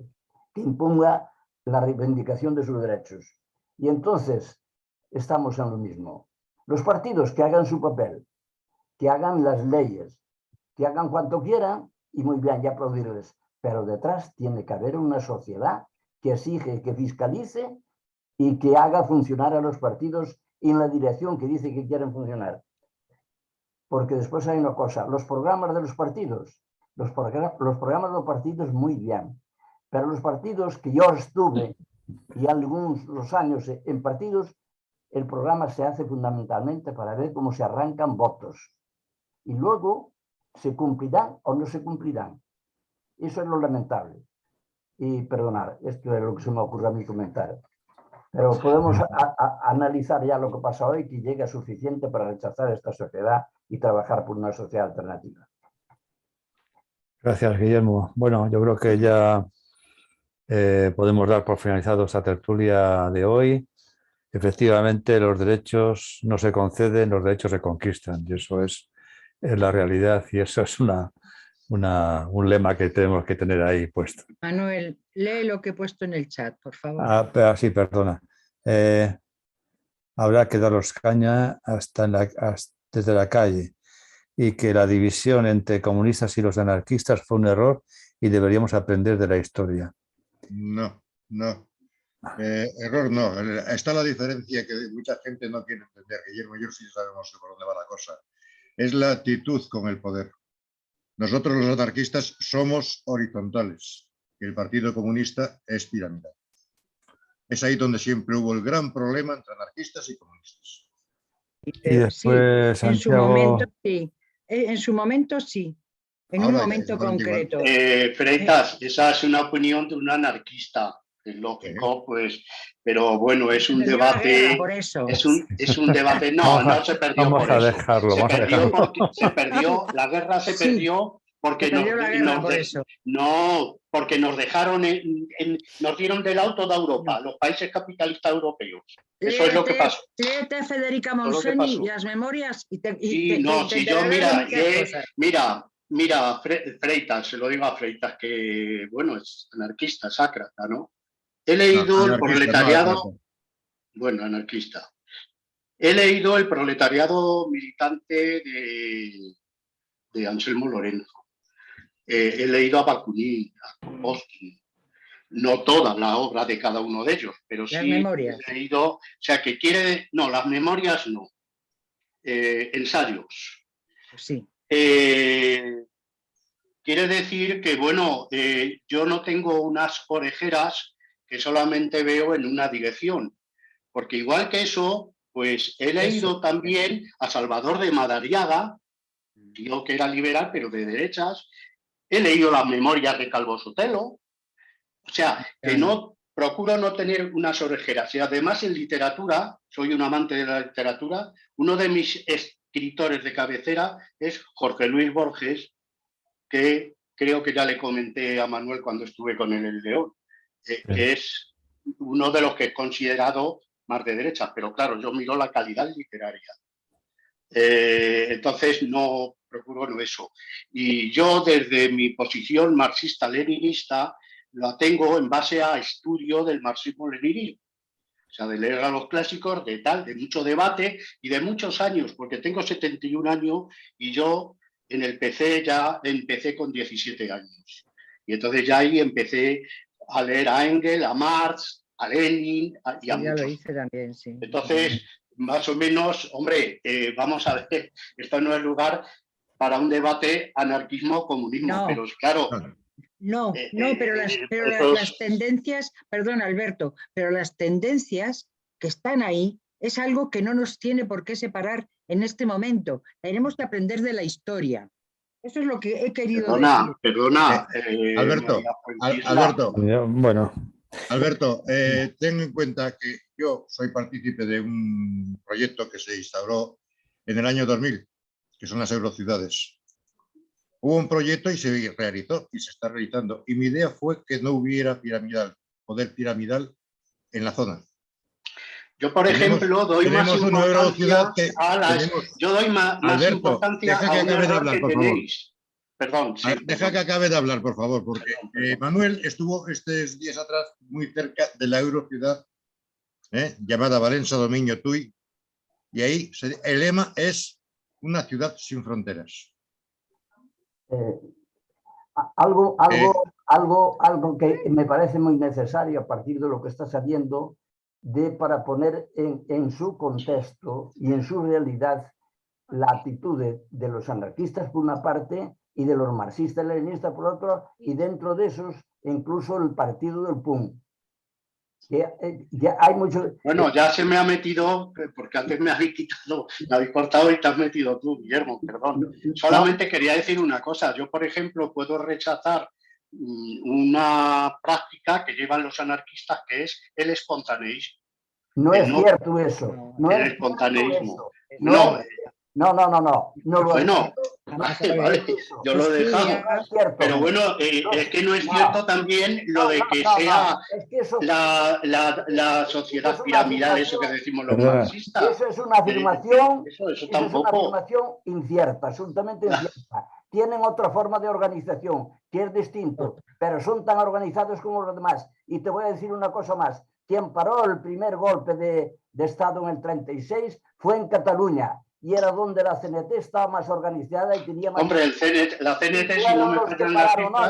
que imponga la reivindicación de sus derechos. Y entonces estamos en lo mismo. Los partidos que hagan su papel, que hagan las leyes, que hagan cuanto quieran, y muy bien, ya aplaudirles, pero detrás tiene que haber una sociedad que exige, que fiscalice y que haga funcionar a los partidos en la dirección que dice que quieren funcionar. porque después hay una cosa, los programas de los partidos, los programas de los partidos muy bien, pero los partidos que yo estuve y algunos los años en partidos, el programa se hace fundamentalmente para ver cómo se arrancan votos y luego se cumplirán o no se cumplirán. Eso es lo lamentable. Y perdonar, esto es lo que se me ocurre a mí comentar. Pero podemos analizar ya lo que pasa hoy, que llega suficiente para rechazar esta sociedad y trabajar por una sociedad alternativa. Gracias, Guillermo. Bueno, yo creo que ya podemos dar por finalizado esta tertulia de hoy. Efectivamente, los derechos no se conceden, los derechos se conquistan, y eso es la realidad, y eso es un lema que tenemos que tener ahí puesto. Manuel, lee lo que he puesto en el chat, por favor. Sí, perdona. Habrá que daros caña desde la calle, y que la división entre comunistas y los anarquistas fue un error y deberíamos aprender de la historia. No. Error no. Está la diferencia que mucha gente no quiere entender. Guillermo y yo sí sabemos por dónde va la cosa. Es la actitud con el poder. Nosotros los anarquistas somos horizontales y el Partido Comunista es piramidal. Es ahí donde siempre hubo el gran problema entre anarquistas y comunistas. Y después, sí, en Santiago... su momento sí. En su momento sí. En Ahora un ya, momento concreto. Freitas, esa es una opinión de un anarquista. Es lógico, pues, pero bueno, es un debate. Por eso. Es un debate. No, no se perdió por eso. Dejarlo, se perdió porque se perdió, la guerra se perdió porque porque nos dejaron, nos dieron del lado toda Europa, los países capitalistas europeos. Eso es lo que pasó. Léete a Federica Montseny y las memorias Mira, Freitas, se lo digo a Freitas, que bueno, es anarquista, sácrata, ¿no? He leído el proletariado, bueno, anarquista. He leído el proletariado militante de Anselmo Lorenzo. He leído a Bakunin, a Kropotkin. No toda la obra de cada uno de ellos, pero sí he leído, o sea, que quiere, no, las memorias no, ensayos. Sí. Quiere decir que, bueno, yo no tengo unas orejeras que solamente veo en una dirección, porque igual que eso, pues he leído también a Salvador de Madariaga, tío que era liberal, pero de derechas. He leído las memorias de Calvo Sotelo. O sea, que no procuro no tener unas orejeras. Y además en literatura, soy un amante de la literatura, uno de mis escritores de cabecera es Jorge Luis Borges, que creo que ya le comenté a Manuel cuando estuve con él en el León, que es uno de los que he considerado más de derecha, pero claro, yo miro la calidad literaria. Entonces no procuro no eso. Y yo desde mi posición marxista-leninista la tengo en base a estudio del marxismo-leninismo. O sea, de leer a los clásicos, de mucho debate y de muchos años, porque tengo 71 años y yo en el PC ya empecé con 17 años. Y entonces ya ahí empecé a leer a Engels, a Marx, a Lenin y a muchos. Lo hice también, sí. Entonces, más o menos, hombre, vamos a ver, esto no es lugar para un debate anarquismo-comunismo, pero claro... No, pero las tendencias, perdón Alberto, pero las tendencias que están ahí es algo que no nos tiene por qué separar en este momento. Tenemos que aprender de la historia. Eso es lo que he querido decir. Perdona. Alberto. Bueno. Alberto, ten en cuenta que yo soy partícipe de un proyecto que se instauró en el año 2000, que son las eurociudades. Hubo un proyecto y se realizó y se está realizando. Y mi idea fue que no hubiera poder piramidal en la zona. Yo, por ejemplo, doy más importancia a las... Yo doy más importancia a un error que tenéis. Perdón. Sí, deja que acabe de hablar, por favor, porque Manuel estuvo estos días atrás muy cerca de la eurociudad llamada Valencia Dominio Tui, y ahí el lema es una ciudad sin fronteras. Algo que me parece muy necesario a partir de lo que estás haciendo, para poner en su contexto y en su realidad la actitud de los anarquistas por una parte y de los marxistas-leninistas por otro, y dentro de esos incluso el partido del PUM. Ya hay mucho... Bueno, ya se me ha metido, porque antes me habéis quitado, me habéis cortado y te has metido tú, Guillermo, perdón. Solamente quería decir una cosa. Yo, por ejemplo, puedo rechazar una práctica que llevan los anarquistas, que es el espontaneísmo. No es cierto eso. No el es espontaneísmo. No, no lo bueno, Vale, vale, yo lo he dejado. Cecilia, es cierto. Pero bueno, es que no es cierto también lo de que sea es que eso, la sociedad es una piramidal, eso que afirmación. decimos los Perdona. Eso marxistas. es una afirmación, Eso eso es una tampoco. afirmación incierta, absolutamente incierta. Tienen otra forma de organización, que es distinto, pero son tan organizados como los demás. Y te voy a decir una cosa más. Quien paró el primer golpe de Estado en el 36 fue en Cataluña, y era donde la CNT estaba más organizada y tenía más... Hombre, la CNT, si no Fueron me los que fallan las pararon, cifras,